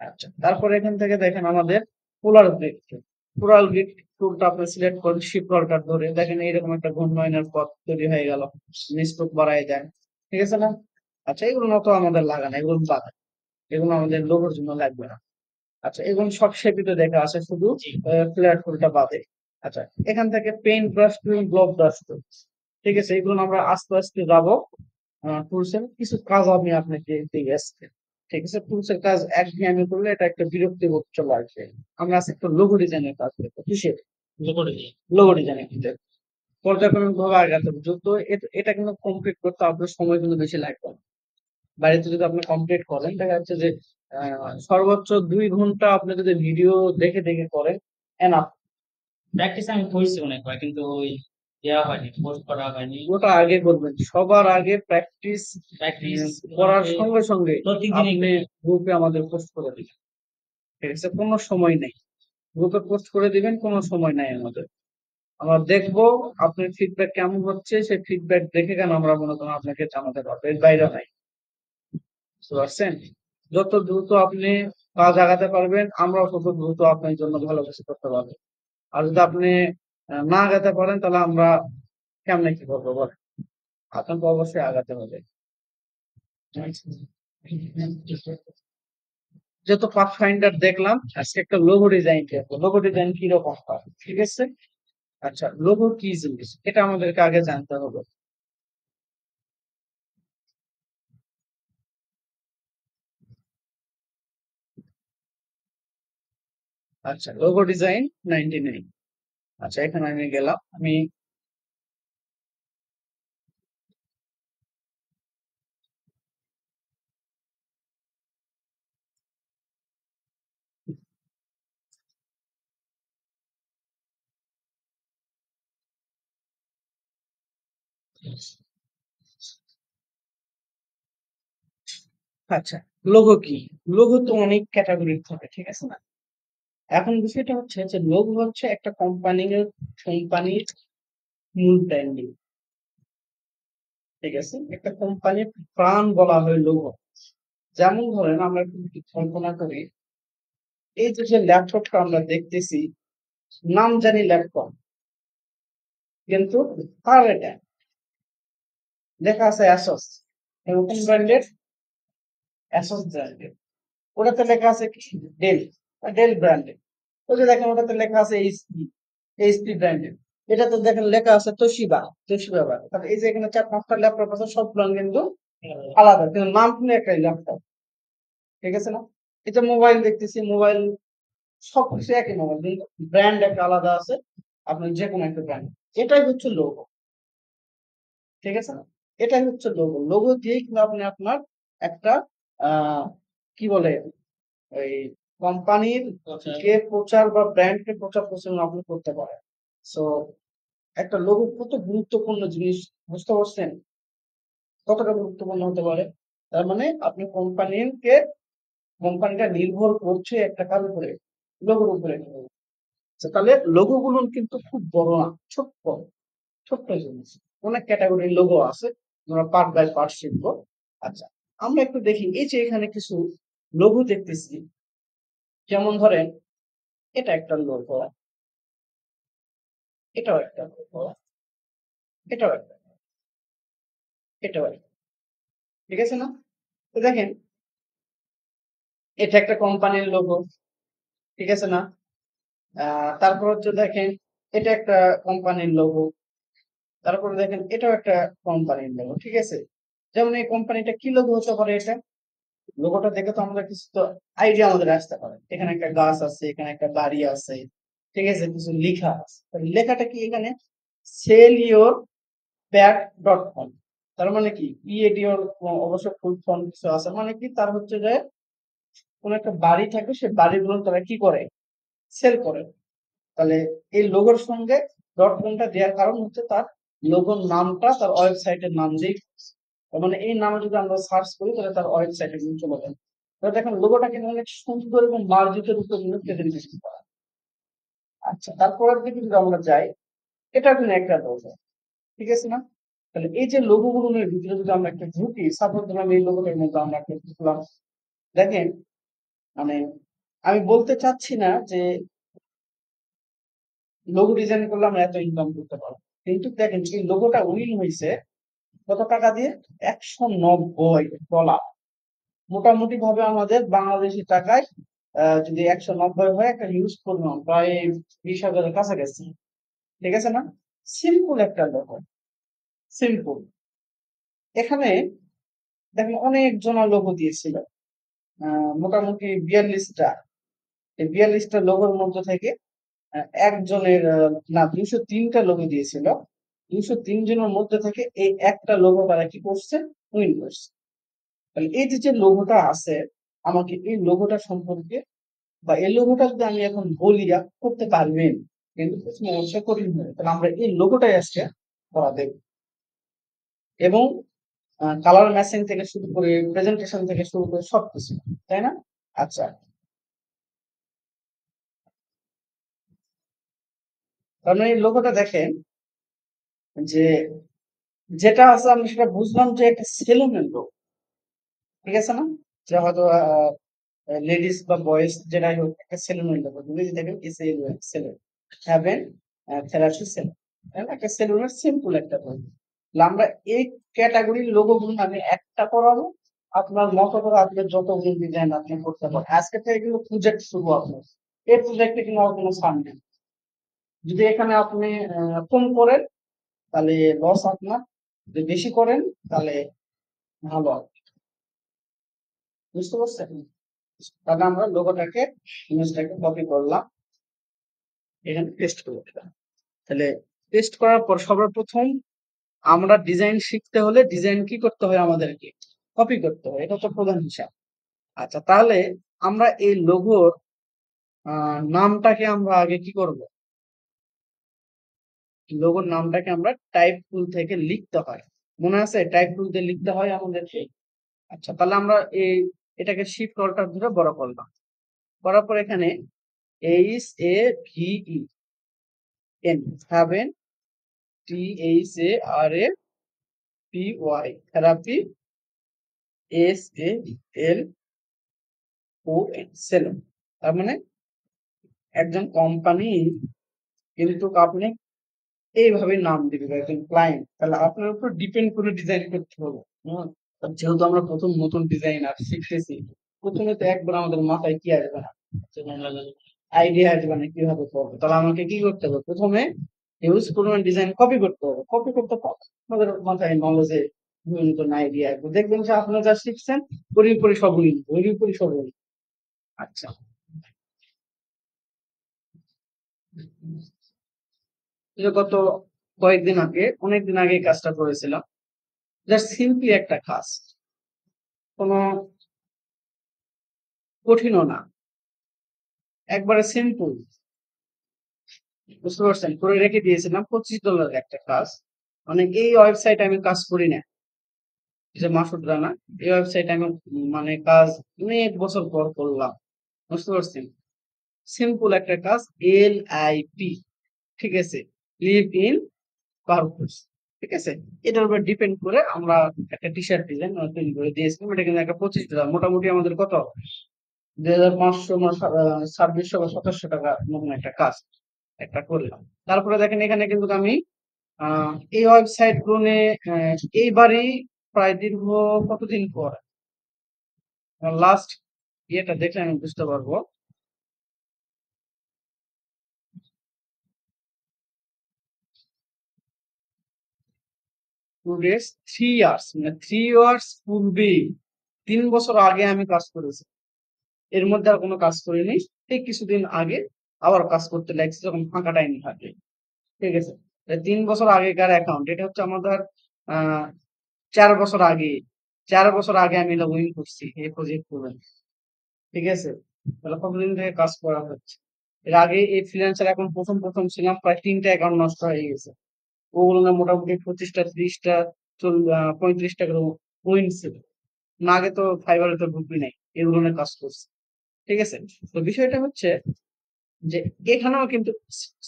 আচ্ছা, তারপরে এখান থেকে দেখেন আমাদের পোলার গ্রিড। পোলার গ্রিড টুলটা আপনি সিলেক্ট করেন, শিফট অল্টার ধরে দেখেন এইরকম একটা ঘূর্ণয়নের পথ তৈরি হয়ে গেল। নিচটুক বাড়াই দেন, ঠিক আছে না? আচ্ছা, এগুলো মতো আমাদের লাগে না, এগুলো বাদ, এগুলো আমাদের লোগোর জন্য লাগবে না। আচ্ছা, এগুলো সব শেপিতে দেখা আছে, শুধু জি। ফ্ল্যাট টুলটা বাদে। আচ্ছা, এখান থেকে পেইন্ট ব্রাশ টুল, ব্লক ব্রাশ টুল, ঠিক আছে, এগুলো আমরা আস্তে আস্তে যাবো। টুলস এর কিছু কাজ আমি আপনাকে দিয়ে আসছি, ঠিক আছে। টুলস এর কাজ একঘেয়েমি করলে এটা একটা বিরক্তিবোধ চলে আসবে। আমরা আজকে একটা লোগো ডিজাইনের কাজ করবো, কিসের? করে দিই। লোগো ডিজাইনের ক্ষেত্রে পর্যায়ক্রমিক ভাবে আগাতে হবে। যত এটা কিন্তু কমপ্লিট করতে আপনার সময় কিন্তু বেশি লাগবে না। বাড়িতে যদি আপনি কমপ্লিট করেন, দেখা যাচ্ছে যে সর্বোচ্চ 2 ঘন্টা আপনি যদি ভিডিও দেখে দেখে করেন, এনাফ। প্র্যাকটিস আমি করছি অনেকবার, কিন্তু ওই দেওয়া হয়নি, পোস্ট করা হয়নি। ওটা আগে করবেন, সবার আগে প্র্যাকটিস প্র্যাকটিস করার সঙ্গে সঙ্গে প্রত্যেকদিনই আপনি গ্রুপে আমাদের পোস্ট করে দিবেন, ঠিক আছে? কোনো সময় নেই, গ্রুপে পোস্ট করে দিবেন, কোনো সময় নাই আমাদের। আমরা দেখবো আপনার ফিডব্যাক কেমন হচ্ছে, সেই ফিডব্যাক দেখে কেন আমরা মনে করেন আপনাকে জানাতে পারবো, এর বাইরে নাই। বুঝতে পারছেন? যত দ্রুত আপনি কাজ আগাতে পারবেন, আমরাও তত দ্রুত আপনার জন্য ভালো কিছু করতে পারবো। আর যদি আপনি না আগাতে পারেন, তাহলে আমরা কেমনে কি করবো বলেন? আপনাকে অবশ্যই আগাতে হবে। যেহেতু পাথফাইন্ডার দেখলাম, আজকে একটা লোগো ডিজাইন দেখবো। লোগো ডিজাইন কিরকম হয়, ঠিক আছে? আচ্ছা, লোগো কি জিনিস এটা আমাদেরকে আগে জানতে হবে। আচ্ছা, লোগো ডিজাইন 99। আচ্ছা, এখানে আমি গেলাম, আমি আচ্ছা, লোগো কি? লোগো তো অনেক ক্যাটাগরির থাকে, ঠিক আছে না? এখন বিষয়টা হচ্ছে যে লোগো হচ্ছে একটা কোম্পানির মূল ব্র্যান্ডিং, ঠিক আছে? একটা কোম্পানির প্রাণ বলা হয় লোগো। যেমন ধরেন আমরা একটু কল্পনা করি, এই যে ল্যাপটপটা আমরা দেখতেছি, নাম জানি ল্যাপটপ, কিন্তু কার এটা? লেখা আছে অ্যাসোস, এবং কোন ব্র্যান্ডের? অ্যাসোস ব্র্যান্ডের। ওটাতে লেখা আছে কি? ডেল, ডেল ব্র্যান্ডের। ওই যে দেখেন ওটাতে লেখা আছে এইচপি, এইচপি ব্র্যান্ডের। এটাতে দেখেন লেখা আছে তোশিবা, তোশিবা ব্র্যান্ড। তাহলে এই যে এখানে 4-5টা ল্যাপটপ আছে, সব ব্র্যান্ড কিন্তু আলাদা, কিন্তু নাম কিন্তু একটাই, ল্যাপটপ, ঠিক আছে না? এই যে মোবাইল দেখতেছি, মোবাইল সবকিছু একই মোবাইল, কিন্তু ব্র্যান্ড একটা আলাদা আছে, আপনার যে কোনো একটা ব্র্যান্ড। এটাই হচ্ছে লোগো, ঠিক আছে না? এটাই হচ্ছে লোগো। লোগো দিয়েই কিন্তু আপনি আপনার একটা কি বলে ওই কোম্পানির কে প্রচার বা ব্র্যান্ডকে প্রচার প্রচারণা আপনি করতে পারেন। সো একটা লোগো কত গুরুত্বপূর্ণ জিনিস, বুঝতে পারছেন? কতটা গুরুত্বপূর্ণ হতে পারে? তার মানে আপনি কোম্পানিটা নির্ভর করছে একটা কার উপরে, লোগোর উপরে। আচ্ছা, তাহলে লোগো গুলো কিন্তু খুব বড় না, ছোট্ট ছোট্ট জিনিস। অনেক ক্যাটাগরির লোগো আছে, আমরা পার্ট বাই পার্ট শিখবো। আচ্ছা, আমরা একটু দেখি, এই যে এখানে কিছু লোগো দেখতেছি, যেমন ধরেন এটা একটা লোগো, এটাও একটা লোগো, এটাও একটা, এটাও একটা, ঠিক আছে না? তো দেখেন, এটা একটা কোম্পানির লোগো, ঠিক আছে না? তারপর হচ্ছে দেখেন, এটা একটা কোম্পানির লোগো, তারপরে দেখেন এটাও একটা কোম্পানির লোগো, ঠিক আছে? যেমন এই কোম্পানিটা কি লোগো হতে পারে? এটা লোগোটা দেখে তো আমরা কিছু তো আইডিয়া আমাদের আসতে পারে। এখানে একটা গাছ আছে, এখানে একটা বাড়ি আছে, ঠিক আছে, কিছু লেখা আছে। লেখাটা কি এখানে? Sell your pad dot com. তার মানে কি পিএডিওর অবশ্য ফুল ফর্ম কিছু আছে, মানে কি তার হচ্ছে যে কোন একটা বাড়ি থাকে, সে বাড়িগুলো তারা কি করে, সেল করে। তাহলে এই লোগোর সঙ্গে ডট কমটা দেওয়ার কারণ হচ্ছে তার লোগোর নামটা তার ওয়েবসাইটের নাম দিয়ে, মানে এই নামে যদি আমরা সার্চ করি তাহলে তার ওয়েবসাইটে কিন্তু চলে যাবে। দেখেন লোগোটা কিন্তু অনেক সুন্দর এবং মার্জিত রূপে কিন্তু প্রেজেন্টেশন করা। আচ্ছা, তারপরের দিকে যদি আমরা যাই, এটা কিন্তু একটা লোগো, ঠিক আছে না? তাহলে এই যে লোগো গুলোর ভিতরে যদি আমরা একটা ঢুকি, সাপোজ ধরলাম এই লোগোটার মধ্যে আমরা একটা ঢুকলাম, দেখেন, মানে আমি বলতে চাচ্ছি না যে লোগো ডিজাইন করলে আমরা এত ইনকাম করতে পারবো, কিন্তু দেখেন এই লোগোটা উইন হয়েছে কত টাকা দিয়ে? $190। মোটামুটি ভাবে আমাদের বাংলাদেশি টাকায় যদি 190 হয়, একটা ইউজ করলাম প্রায় 20,000-এর কাছাকাছি, ঠিক আছে না? সিম্পল একটা লোগো, সিম্পল। এখানে দেখেন অনেক জনা লোগো দিয়েছিল, মোটামুটি 42টা। এই 42টা লোগোর মধ্যে থেকে একজনের না 203টা লোগো দিয়েছিল, 203 জনের মধ্যে থেকে এই একটা লোগো তারা কি করছে, উইন করছে। তাহলে এই যে যে লোগোটা আছে, আমাকে এই লোগোটা সম্পর্কে বা এই লোগোটা যদি আমি এখন বলি করতে পারবেন, কিন্তু প্রশ্ন অবশ্যই কঠিন হবে। তাহলে আমরা এই লোগোটাই আজকে করা দেখব, এবং কালার ম্যাচিং থেকে শুরু করে প্রেজেন্টেশন থেকে শুরু করে সবকিছু, তাই না? আচ্ছা, কারণ এই লোগোটা দেখেন যে যেটা আছে আমি সেটা বুঝলাম যে একটা সেলুনের লোক, ঠিক আছে না? যে হয়তো লেডিস বা বয়েজ যেটাই হোক, একটা সেলুনের লোক যদি দেখেন সেলুন হ্যাভেন থেরাপি সেলুন, একটা সেলুনের সিম্পল একটা বই। আমরা এই ক্যাটাগরির লোগো গুলো আমি একটা করাবো, আপনার মতো করে আপনার যত ডিজাইন আপনি করতে পারেন। আজকে থেকে কিন্তু প্রজেক্ট শুরু আপনার, এই প্রজেক্টে কিন্তু আর কোনো ছাড় নেই। যদি এখানে আপনি কম করেন তাহলে লস আপনার, যদি বেশি করেন তাহলে ভালো হবে, বুঝতে পারছেন? তাহলে আমরা লোগোটাকে, ইমেজটাকে কপি করলাম, এখানে পেস্ট করে দিলাম। তাহলে পেস্ট করার পর সবার প্রথম আমরা ডিজাইন শিখতে হলে ডিজাইন কি করতে হয়, আমাদেরকে কপি করতে হয়, এটা তো প্রধান হিসাব। আচ্ছা, তাহলে আমরা এই লোগোর নামটাকে আমরা আগে কি করব, লোগোর নামটাকে আমরা টাইপ টুল থেকে লিখতে হয়, মনে আছে টাইপ টুল দিয়ে লিখতে হয় আমাদেরকে। আচ্ছা, তাহলে আমরা এটাকে শিফট অল্টার ধরে বড় করলাম, করার পর এখানে HAVEN, haven, THARAPY, therapy, SALON, salon. তার মানে একজন কোম্পানি কিন্তু আপনি এইভাবে নাম দিবে, একজন ক্লায়েন্ট, তাহলে আপনার উপর ডিপেন্ড করে ডিজাইন করতে হবে। যেহেতু আমরা প্রথম নতুন ডিজাইনার শিখতেছি, প্রথমে তো একবার আমাদের মাথায় কি আসবে না, আইডিয়া আসবে না কিভাবে করবো, তাহলে আমাকে কি করতে হবে, প্রথমে হিউজ পরিমাণ ডিজাইন কপি করতে হবে। কপি করতে আমাদের মাথায় নলেজে নতুন আইডিয়া আসবে, দেখবেন যে আপনারা যা শিখছেন পরি সবই পরি সবই। আচ্ছা, এই যে গত কয়েকদিন আগে, অনেকদিন আগে এই কাজটা করেছিলাম, জাস্ট সিম্পলি একটা কাজ, কোনো কঠিনও না, একবারে সিম্পল। বুঝতে পারছেন? করে রেখে দিয়েছিলাম $25 একটা কাজ। মানে এই ওয়েবসাইটে আমি কাজ করি না। এই যে মাসুদ রানা, এই ওয়েবসাইটে আমি মানে কাজ অনেক বছর পর করলাম। বুঝতে পারছেন? সিম্পল একটা কাজ, LIP, ঠিক আছে? লিভ ইন পারপোজ, ঠিক আছে? এটার উপর ডিপেন্ড করে আমরা একটা টি-শার্ট ডিজাইন তৈরি করে দিয়েছিলাম। এটা কিন্তু একটা $25, মোটামুটি আমাদের কত 2500 না 2600 বা 2700 টাকা মতন একটা কাজ একটা করলাম। তারপরে দেখেন এখানে কিন্তু আমি এই ওয়েবসাইট গুলো নিয়ে এইবারই প্রায় দীর্ঘ কতদিন পর লাস্ট ইয়েটা দেখলে আমি বুঝতে পারবো। 2 days, 3 years, মানে 3 years পূর্বেই 3 বছর আগে আমি কাজ করেছি। এর মধ্যে আর কোনো কাজ করিনি। ঠিক কিছুদিন আগে আবার কাজ করতে লাগছি যখন ফাঁকা টাইম থাকে, ঠিক আছে? 3 বছর আগেকার অ্যাকাউন্ট, এটা হচ্ছে আমাদের আহ 4 বছর আগে, 4 বছর আগে আমি লগ ইন করছি এই প্রজেক্ট করে, ঠিক আছে? তাহলে কতদিন থেকে কাজ করা হচ্ছে। এর আগে এই ফ্রিল্যান্সার এখন প্রথম প্রথম ছিলাম, প্রায় 3টা অ্যাকাউন্ট নষ্ট হয়ে গেছে। ওগুলো না মোটামুটি 25টা 30টা 35টা করে উইন ছিল। না আগে তো ফাইবারে তো ঢুকবি নাই, এগুলো নিয়ে কাজ করছি, ঠিক আছে? তো বিষয়টা হচ্ছে যে এখানেও কিন্তু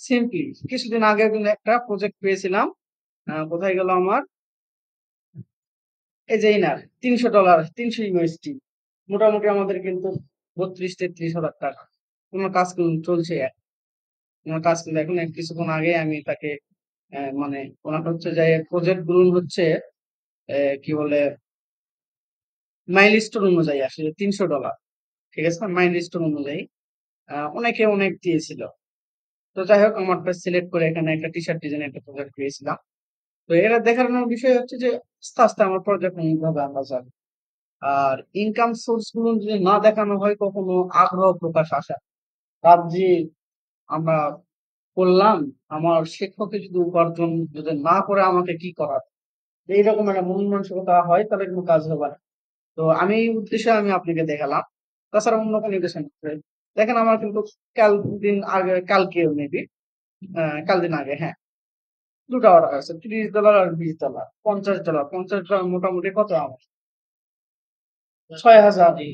সিম্পলি কিছুদিন আগে কিন্তু একটা প্রজেক্ট পেয়েছিলাম। কোথায় গেল আমার, এই যে ইনার $300, 300 USD, মোটামুটি আমাদের কিন্তু 32-33 হাজার টাকা। তোমার কাজ কিন্তু চলছে, তোমার কাজ কিন্তু এখন কিছুক্ষণ আগে আমি তাকে মানে ওনার হচ্ছে যে প্রজেক্ট গুলো হচ্ছে কি বলে মাইলস্টোন অনুযায়ী আসলে $300, ঠিক আছে? মাইলস্টোন অনুযায়ী অনেকে অনেক দিয়েছিল। তো যাই হোক আমারটা সিলেক্ট করে এখানে একটা টি-শার্ট ডিজাইন একটা প্রজেক্ট পেয়েছিলাম। তো এরা দেখানোর বিষয় হচ্ছে যে আস্তে আস্তে আমার প্রজেক্ট ভাবে আমরা যাবো। আর ইনকাম সোর্স গুলো যদি না দেখানো হয় কখনো আগ্রহ প্রকাশ আসা, কাজ যে আমরা করলাম, আমার শিক্ষকের যদি উপার্জন যদি না করে আমাকে কি করার, এইরকম একটা মন মানসিকতা হয় তাহলে কোনো কাজ হবে না। তো আমি এই উদ্দেশ্যে আমি আপনাকে দেখালাম। তাছাড়া অন্য কোনো উদ্দেশ্য না। দেখেন আমার কিন্তু কাল দিন আগে, কালকে মেবি কাল দিন আগে, হ্যাঁ, দুটো অর্ডার আছে, $30 আর $20, $50, $50 মোটামুটি কত আমার 6,000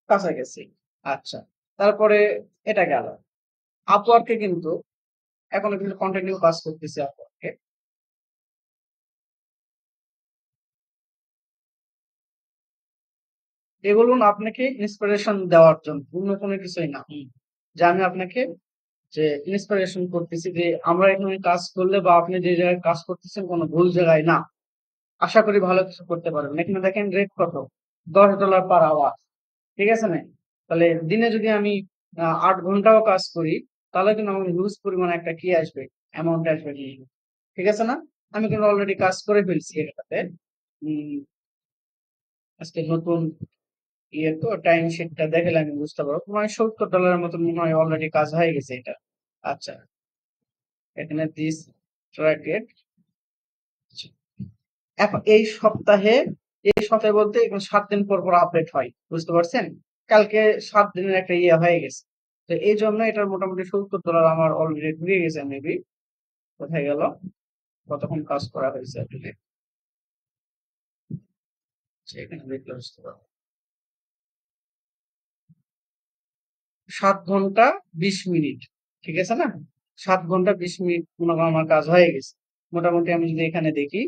কাছাকাছি। আচ্ছা, তারপরে এটা গেল। আপওয়ার্কে কিন্তু এখনো কিন্তু কন্টিনিউ কাজ করতেছি আপওয়ার্কে। এগুলো না আপনাকে ইন্সপিরেশন দেওয়ার জন্য, অন্য কোনো কিছুই না। যে আমি আপনাকে যে ইন্সপিরেশন করতেছি যে আমরা এখানে কাজ করলে বা আপনি যে জায়গায় কাজ করতেছেন কোনো ভুল জায়গায় না। আশা করি ভালো কিছু করতে পারবেন। এখানে দেখেন রেট কত, $10 পার আওয়ার, ঠিক আছে না? তাহলে দিনে যদি আমি 8 ঘন্টাও কাজ করি তাহলে কিন্তু আমার হিউজ পরিমাণে একটা কি আসবে, অ্যামাউন্ট আসবে, ঠিক আছে না? আমি কিন্তু অলরেডি কাজ করে ফেলছি এটাতে। উম, আজকে নতুন ইয়ে তো টাইম শিটটা দেখলে আমি বুঝতে পারবো মানে $70 মতো মনে হয় অলরেডি কাজ হয়ে গেছে এটা। আচ্ছা, এখানে দিস ট্র্যাকেড। এখন এই সপ্তাহে বলতে এখন 7 দিন পর পর আপডেট হয়, বুঝতে পারছেন? কালকে 7 দিনের একটা ইয়ে হয়ে গেছে। তো এই জন্য এটার মোটামুটি $70 আমার অলরেডি ঢুকে গেছে মেবি। কোথায় গেল, কতক্ষণ কাজ করা হয়েছে আসলে, এখানে দেখলে বুঝতে পারবো। 7 ঘন্টা 20 মিনিট, ঠিক আছে না? 7 ঘন্টা 20 মিনিট মনে করো আমার কাজ হয়ে গেছে। মোটামুটি আমি যদি এখানে দেখি,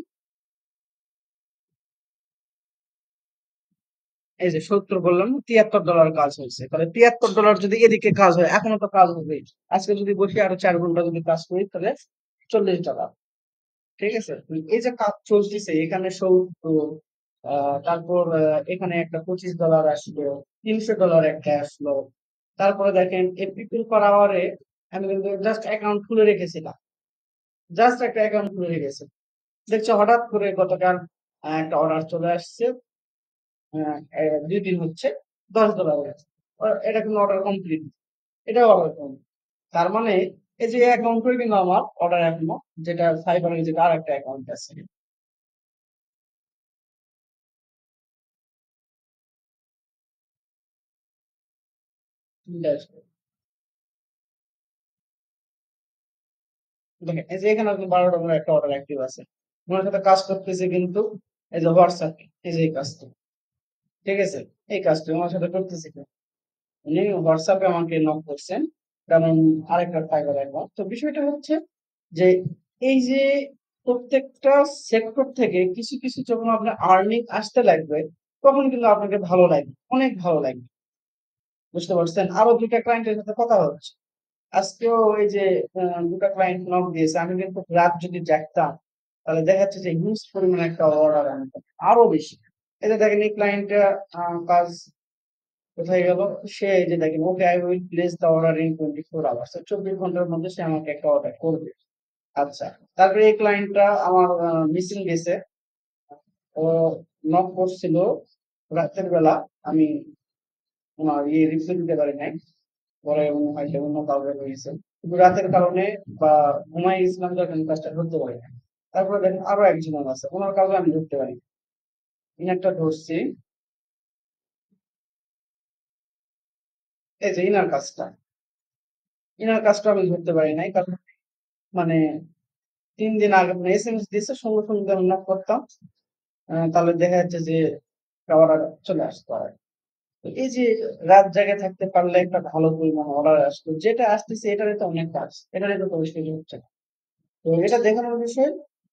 এই যে 70 বললাম, $73 কাজ হয়েছে। তাহলে $73 যদি এদিকে কাজ হয় এখনো তো কাজ হবে। আজকে যদি বসে আরো 4 ঘন্টা যদি কাজ করি তাহলে $40, ঠিক আছে? এই যে কাজ চলতেছে এখানে 70, তারপর এখানে একটা $25 আসলো, $300 একটা আসলো। তারপরে দেখেন এই পিপল পার আওয়ারে আমি কিন্তু জাস্ট অ্যাকাউন্ট খুলে রেখেছিলাম, জাস্ট একটা অ্যাকাউন্ট খুলে রেখেছি। দেখছি হঠাৎ করে গতকাল একটা অর্ডার চলে আসছে, 2 দিন হচ্ছে, $10 আছে। এটা কিন্তু অর্ডার কমপ্লিট, এটাও অর্ডার কমপ্লিট। তার মানে এই যে অ্যাকাউন্টে কিন্তু আমার অর্ডার এখনো, যেটা ফাইবারের যেটা আর একটা অ্যাকাউন্ট আছে, দেখেন এই যে এখানে আপনি 12টা করে একটা অর্ডার অ্যাক্টিভ আছে। ওনার সাথে কাজ করতেছে কিন্তু এই যে হোয়াটসঅ্যাপ, এই যে এই কাজটা, ঠিক আছে? এই কাজটা ওনার সাথে করতেছি। উনি হোয়াটসঅ্যাপে আমাকে নক করছেন, কারণ আরেকটা ফাইবার অ্যাকাউন্ট। তো বিষয়টা হচ্ছে যে এই যে প্রত্যেকটা সেক্টর থেকে কিছু কিছু যখন আপনার আর্নিং আসতে লাগবে, তখন কিন্তু আপনাকে ভালো লাগবে, অনেক ভালো লাগবে। বুঝতে পারছেন? আরো 2টা ক্লায়েন্টের সাথে কথা হচ্ছে। আজকেও ওই যে 2টা ক্লায়েন্ট নক দিয়েছে। আমি কিন্তু রাত যদি জাগতাম, তাহলে দেখা যাচ্ছে যে হিউজ পরিমাণে একটা অর্ডার আনতাম, আরো বেশি। এই যে দেখেন এই ক্লায়েন্টটা কাজ কোথায় গেল? সে এই যে দেখেন, okay I will place the order in 24 hours. 24 ঘন্টার মধ্যে সে আমাকে একটা অর্ডার করবে। আচ্ছা। তারপরে এই ক্লায়েন্টটা আমার মিসিং গেছে। ও নক করছিল রাতের বেলা। আমি ওনার রিপ্লাই দিতে পারি নাই। পরে উনি হয়তো অন্য কাউকে রয়েছে। কিন্তু রাতের কারণে বা ঘুমাই গেছিলাম তো এখন কাজটা ধরতে পারি না। তারপরে দেখেন আরো একজন আছে। ওনার কাউকে আমি ধরতে পারি না। ইনারটা ধরছি। এই যে ইনার কাজটা। ইনার কাজটা আমি ধরতে পারি নাই। কারণ মানে ৩ দিন আগে মানে এসএমএস দিয়েছে, সঙ্গে সঙ্গে আমি নক করতাম। তাহলে দেখা যাচ্ছে যে অর্ডার চলে আসতো। আর তো এই যে রাত জেগে থাকতে পারলে একটা ভালো পরিমাণ অর্ডার আসতো, যেটা আসতেছে এটারে তো অনেক কাজ, এটারে তো পরিষ্কার হচ্ছে না। তো এটা দেখানোর বিষয়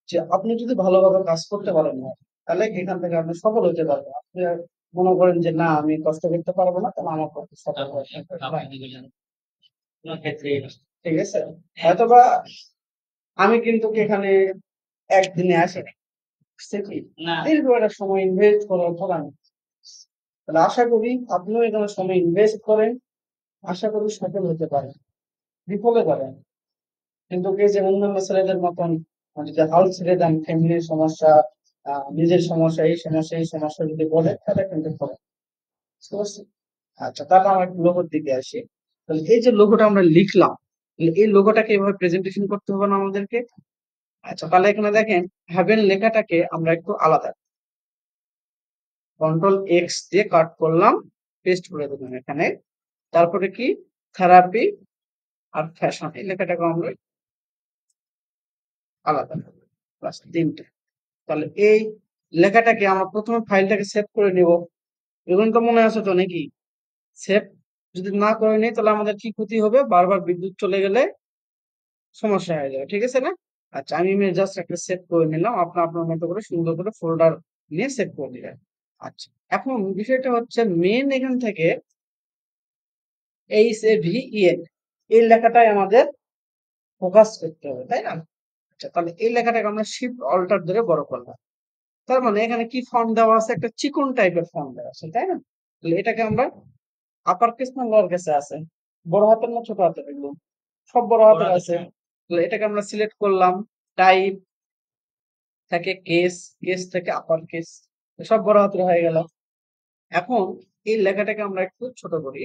যে আপনি যদি ভালোভাবে কাজ করতে পারেন না, তাহলে এখান থেকে আপনি সফল হতে পারবেন। আপনি আর মনে করেন যে না আমি কষ্ট করতে পারবো না, তাহলে আমার পক্ষে সফল হওয়া ঠিক আছে। হয়তোবা আমি কিন্তু এখানে একদিনে আসিনি, বুঝছে কি? দীর্ঘ একটা সময় ইনভেস্ট করার পর আমি, তাহলে আশা করি আপনিও এখানে সময় ইনভেস্ট করেন, আশা করি সফল হতে পারেন, বিফলে পারেন। কিন্তু এই যে অন্যান্য ছেলেদের মতন যদি হাল ছেড়ে দেন, ফ্যামিলির সমস্যা, নিজের সমস্যা, এই সমস্যা, এই সমস্যা যদি বলে, তাহলে কিন্তু হবে। বুঝতে পারছেন? আচ্ছা, তাহলে আমরা একটু লোগোর দিকে আসি। তাহলে এই যে লোগোটা আমরা লিখলাম, তাহলে এই লোগোটাকে এভাবে প্রেজেন্টেশন করতে হবে না আমাদেরকে? আচ্ছা, তাহলে এখানে দেখেন হ্যাভেন লেখাটাকে আমরা একটু আলাদা কন্ট্রোল এক্স দিয়ে কাট করলাম, পেস্ট করে দিলাম এখানে। তারপরে কি থেরাপি আর ফ্যাশন এই লেখাটাকে আমরা আলাদা করবো, বাস 3টে। তাহলে এই লেখাটাকে আমরা প্রথমে ফাইলটাকে সেভ করে নিব। এগুলো তো মনে আছে তো নাকি? সেভ যদি না করে নিই তাহলে আমাদের কি ক্ষতি হবে? বারবার বিদ্যুৎ চলে গেলে সমস্যা হয়ে যাবে, ঠিক আছে না? আচ্ছা, আমি জাস্ট একটা সেভ করে নিলাম। আপনার আপনার মতো করে সুন্দর করে ফোল্ডার নিয়ে সেভ করে দিলেন। আচ্ছা, এখন বিষয়টা হচ্ছে মেন এখান থেকে HAVEN এই লেখাটাই আমাদের ফোকাস করতে হবে, তাই না? আচ্ছা, তাহলে এই লেখাটাকে আমরা শিফট অল্টার ধরে বড় করলাম। তার মানে এখানে কি ফন্ট দেওয়া আছে? একটা চিকন টাইপের ফন্ট দেওয়া আছে, তাই না? তাহলে এটাকে আমরা আপার কেস না লোয়ার কেসে আছে? বড় হাতের না ছোট হাতের? এগুলো সব বড় হাতের আছে। তাহলে এটাকে আমরা সিলেক্ট করলাম। টাইপ থেকে কেস, কেস থেকে আপার কেস, সব বড় হাতের হয়ে গেল। এখন এই লেখাটাকে আমরা একটু ছোট করি।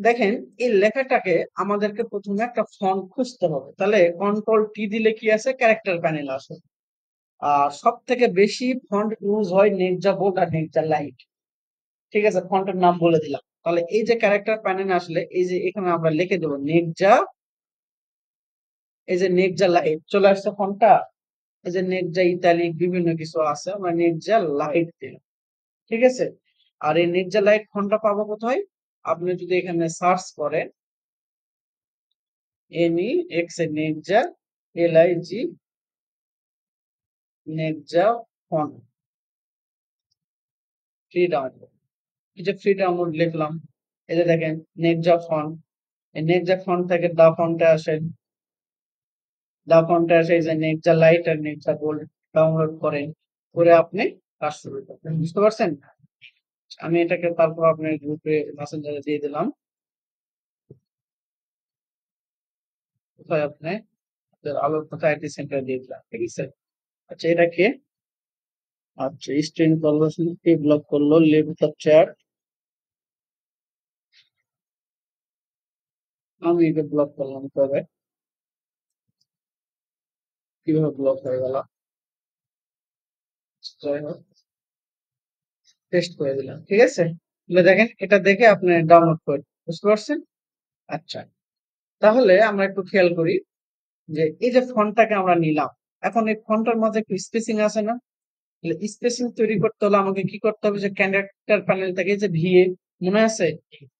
দেখেন এই লেখাটাকে আমাদেরকে প্রথমে একটা ফন্ট খুঁজতে হবে। তাহলে কন্ট্রোল টি দিলে কি আছে? ক্যারেক্টার প্যানেল আসে। আর সব থেকে বেশি ফন্ট ইউজ হয় নেকজা বোল্ড আর নেকজা লাইট। ঠিক আছে, ফন্টের নাম বলে দিলাম। তাহলে এই যে ক্যারেক্টার প্যানেল আসলে এই যে এখানে আমরা লিখে দেবো নেকজা, এই যে নেকজা লাইট চলে আসছে ফন্টটা। এই যে নেকজা ইতালিক বিভিন্ন কিছু আছে, আমরা নেকজা লাইট দিলাম, ঠিক আছে। আর এই নেকজা লাইট ফন্টটা পাবো কোথায়? আপনি যদি এখানে সার্চ করেন NEX নেকজা LIG নেকজা ফন্ট ফ্রি ডাউনলোড, এই যে ফ্রি ডাউনলোড লিখলাম। এই যে দেখেন নেকজা ফন্ট, এই নেকজা ফন্ট থেকে দা ফন্টে আসেন। দা ফন্টে আসে এই যে নেকজা লাইট আর নেকজা গোল্ড ডাউনলোড করেন, করে আপনি কাজ শুরু করবেন। বুঝতে পারছেন? আমি এটাকে তারপর আপনার গ্রুপে মেসেঞ্জারে দিয়ে দিলাম। কোথায় আপনি আলোর কথা আইটি সেন্টার দিয়ে দিলাম, ঠিক আছে। আচ্ছা, এটা কে? আচ্ছা, স্ক্রিন কনভার্সন কে ব্লক করলো? লেফট অফ চ্যাট, আমি এটা ব্লক করলাম তবে কিভাবে ব্লক হয়ে গেল? যাই হোক, টেস্ট করে দিলাম, ঠিক আছে। তাহলে দেখেন এটা দেখে আপনি ডাউনলোড করেন। বুঝতে পারছেন? আচ্ছা, তাহলে আমরা একটু খেয়াল করি। যে এই যে ফন্টটাকে আমরা নিলাম, এখন এই ফন্টটার মাঝে একটু স্পেসিং আছে না? স্পেসিং তৈরি করতে হলে আমাকে কি করতে হবে, যে ক্যারেক্টার প্যানেল থেকে যে ভিএ মনে আছে,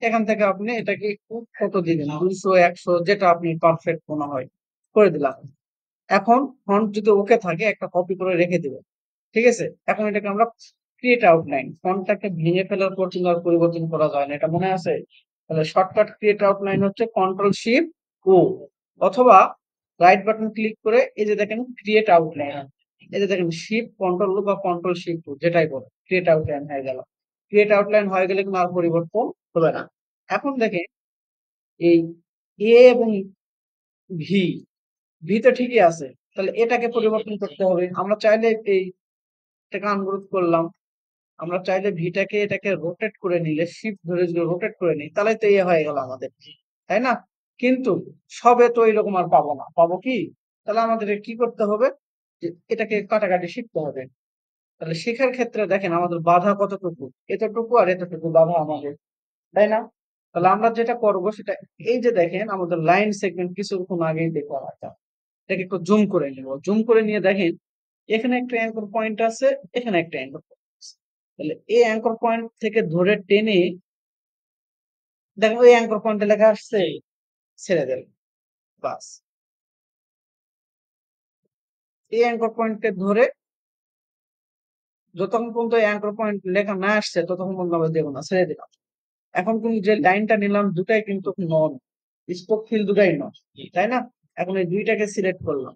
এখান থেকে আপনি এটাকে একটু কত দিবেন, 200 100 যেটা আপনি পারফেক্ট মনে হয় করে দিলাম। এখন ফন্ট যদি ওকে থাকে একটা কপি করে রেখে দিবেন, ঠিক আছে? এখন এটাকে আমরা ক্রিয়েট আউটলাইন, ফন্টটাকে ভেঙে ফেলার পর কিন্তু আর পরিবর্তন করা যায় না, এটা মনে আছে? তাহলে শর্টকাট ক্রিয়েট আউটলাইন হচ্ছে কন্ট্রোল শিফট ও, অথবা রাইট বাটন ক্লিক করে এই যে দেখেন ক্রিয়েট আউটলাইন, এই যে দেখেন শিফট কন্ট্রোল বা কন্ট্রোল শিফট যেটাই বলে ক্রিয়েট আউটলাইন হয়ে গেল। ক্রিয়েট আউটলাইন হয়ে গেলে কিন্তু আর পরিবর্তন হবে না। এখন দেখেন এই এ এবং ভি, ভি তো ঠিকই আছে, তাহলে এটাকে পরিবর্তন করতে হবে। আমরা চাইলে এই এটাকে আনগ্রুপ করলাম, আমরা চাইলে ভিটাকে এটাকে রোটেট করে নিলে, শিফট ধরে যদি রোটেট করে নিই তাহলে তো ইয়ে হয়ে গেল আমাদের, তাই না? কিন্তু সবে তো এরকম আর পাবো না, পাবো কি? তাহলে আমাদের কি করতে হবে, যে এটাকে কাটাকাটি শিখতে হবে। তাহলে শেখার ক্ষেত্রে দেখেন আমাদের বাধা কতটুকু, এতটুকু আর এতটুকু বাধা আমাদের, তাই না? তাহলে আমরা যেটা করবো সেটা, এই যে দেখেন আমাদের লাইন সেগমেন্ট কিছুক্ষণ আগেই দেখলাম একটা, এটাকে একটু জুম করে নিব, জুম করে নিয়ে দেখেন এখানে একটা অ্যাঙ্কর পয়েন্ট আছে, এখানে একটা অ্যাঙ্কর পয়েন্ট আছে। তাহলে এই অ্যাঙ্কর পয়েন্ট থেকে ধরে টেনে দেখেন ওই অ্যাঙ্কর পয়েন্টে লেখা আসছে, ছেড়ে দেন, বাস। এই অ্যাঙ্কর পয়েন্টকে ধরে যতক্ষণ পর্যন্ত অ্যাঙ্কর পয়েন্ট লেখা না আসছে ততক্ষণ পর্যন্ত আমরা দেবো না, ছেড়ে দিলাম। এখন কিন্তু যে লাইনটা নিলাম দুটাই কিন্তু নন, স্পোক ফিল দুটাই নন, তাই না? এখন এই দুইটাকে সিলেক্ট করলাম,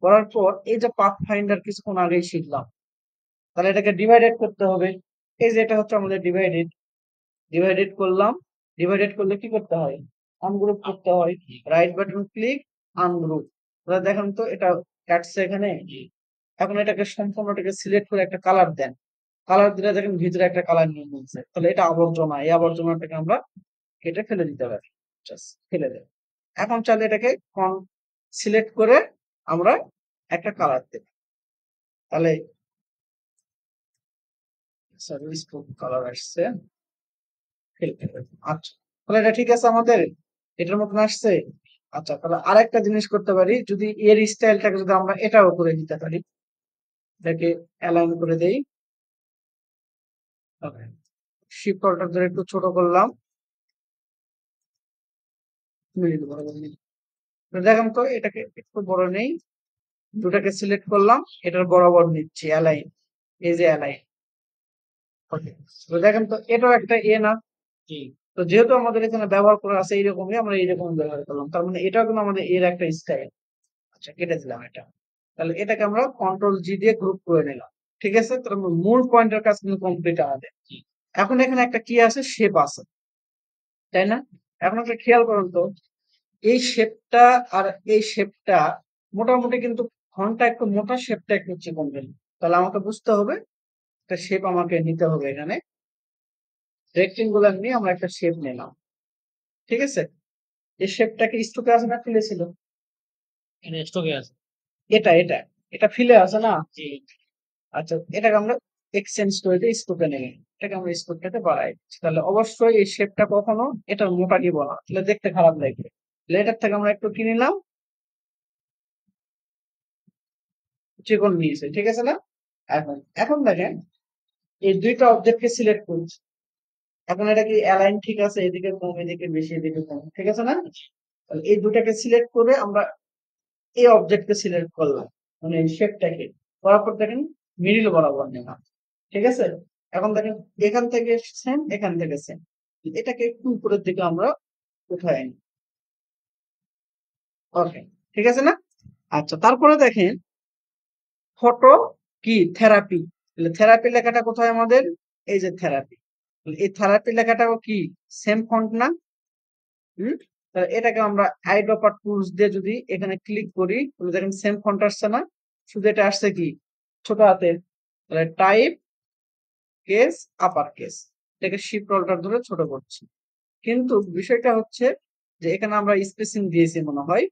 করার পর এই যে পাথ ফাইন্ডার কিছুক্ষণ আগেই শিখলাম, তাহলে এটাকে ডিভাইডেড করতে হবে। এই যে এটা হচ্ছে আমাদের ডিভাইডেড, ডিভাইডেড করলাম। ডিভাইডেড করলে কি করতে হয়, আনগ্রুপ করতে হয়, রাইট বাটন ক্লিক, আনগ্রুপ। তাহলে দেখেন তো এটা কাটছে এখানে। এখন এটাকে সম্পূর্ণটাকে সিলেক্ট করে একটা কালার দেন, কালার দিলে দেখেন ভিতরে একটা কালার নিয়ে নিচ্ছে, তাহলে এটা আবর্জনা, এই আবর্জনাটাকে আমরা কেটে ফেলে দিতে পারি, জাস্ট ফেলে দেব। এখন চাইলে এটাকে সিলেক্ট করে আমরা একটা কালার দেব, তাহলে সরি স্পোক কালার আসছে, ফেলতে হবে। আচ্ছা, তাহলে এটা ঠিক আছে আমাদের, এটার মতন আসছে। আচ্ছা, তাহলে আরেকটা জিনিস করতে পারি, যদি এর স্টাইলটাকে যদি আমরা এটাও করে দিতে পারি, এটাকে অ্যালাইন করে দেই, শিফট অল্টার ধরে একটু ছোট করলাম, দেখেন তো এটাকে একটু বড় নেই, দুটাকে সিলেক্ট করলাম, এটার বরাবর নিচ্ছি অ্যালাইন, এই যে অ্যালাইন, তো দেখেন তো এটাও একটা এ না? তো যেহেতু আমাদের এখানে ব্যবহার করা আছে এইরকমই, আমরা এইরকম ব্যবহার করলাম, তার মানে এটাও কিন্তু আমাদের এর একটা স্টাইল। আচ্ছা, কেটে দিলাম এটা। তাহলে এটাকে আমরা কন্ট্রোল জি দিয়ে গ্রুপ করে নিলাম, ঠিক আছে? তাহলে মূল পয়েন্টের কাজ কিন্তু কমপ্লিট আমাদের। এখন এখানে একটা কি আছে, শেপ আছে, তাই না? এখন একটা খেয়াল করুন তো, এই শেপটা আর এই শেপটা মোটামুটি কিন্তু ফন্টটা একটু মোটা, শেপটা একটু চিকন। তাহলে আমাকে বুঝতে হবে একটা শেপ আমাকে নিতে হবে, এখানে রেক্টেঙ্গুলার নিয়ে আমরা একটা শেপ নিলাম, ঠিক আছে? এই শেপটাকে স্টোকে আছে না ফিলে ছিল? এটা স্টকে আছে। এটা এটা এটা ফিলে আছে না? আচ্ছা, এটাকে আমরা এক্সচেঞ্জ করে দিয়ে স্কোপে নেই, এটাকে আমরা স্কোপটাকে বাড়াই দিচ্ছি। তাহলে অবশ্যই এই শেপটা কখনো এটার মোটা নিব না, তাহলে দেখতে খারাপ লাগবে। তাহলে এটার থেকে আমরা একটু কিনে নিলাম, চিকন নিয়েছে, ঠিক আছে না? এখন এখন দেখেন এই দুইটা অবজেক্টকে সিলেক্ট করছি, এখন এটা কি অ্যালাইন ঠিক আছে, এদিকে কম এদিকে বেশি এদিকে কম, ঠিক আছে না? তাহলে এই দুটাকে সিলেক্ট করে আমরা এই অবজেক্টকে সিলেক্ট করলাম, মানে এই শেপটাকে করার পর দেখেন মিডিল বরাবর নিলাম, ঠিক আছে? এখন দেখেন এখান থেকে সেম, এখান থেকে সেম, এটাকে একটু উপরের দিকে আমরা উঠাই নিই, ওকে, ঠিক আছে না? আচ্ছা, তারপরে দেখেন ফটো কি থেরাপি, থেরাপি লেখাটা কোথায় আমাদের, এই যে থেরাপি, এই থেরাপি লেখাটাও কি সেম ফন্ট না? হুম, তাহলে এটাকে আমরা আইড্রপার টুলস দিয়ে যদি এখানে ক্লিক করি তাহলে দেখেন সেম ফন্ট আসছে না? শুধু এটা আসছে কি ছোট হাতের, তাহলে টাইপ কেস আপার কেস, এটাকে শিফট অল্টার ধরে ছোট করছি। কিন্তু বিষয়টা হচ্ছে যে এখানে আমরা স্পেসিং দিয়েছি মনে হয়,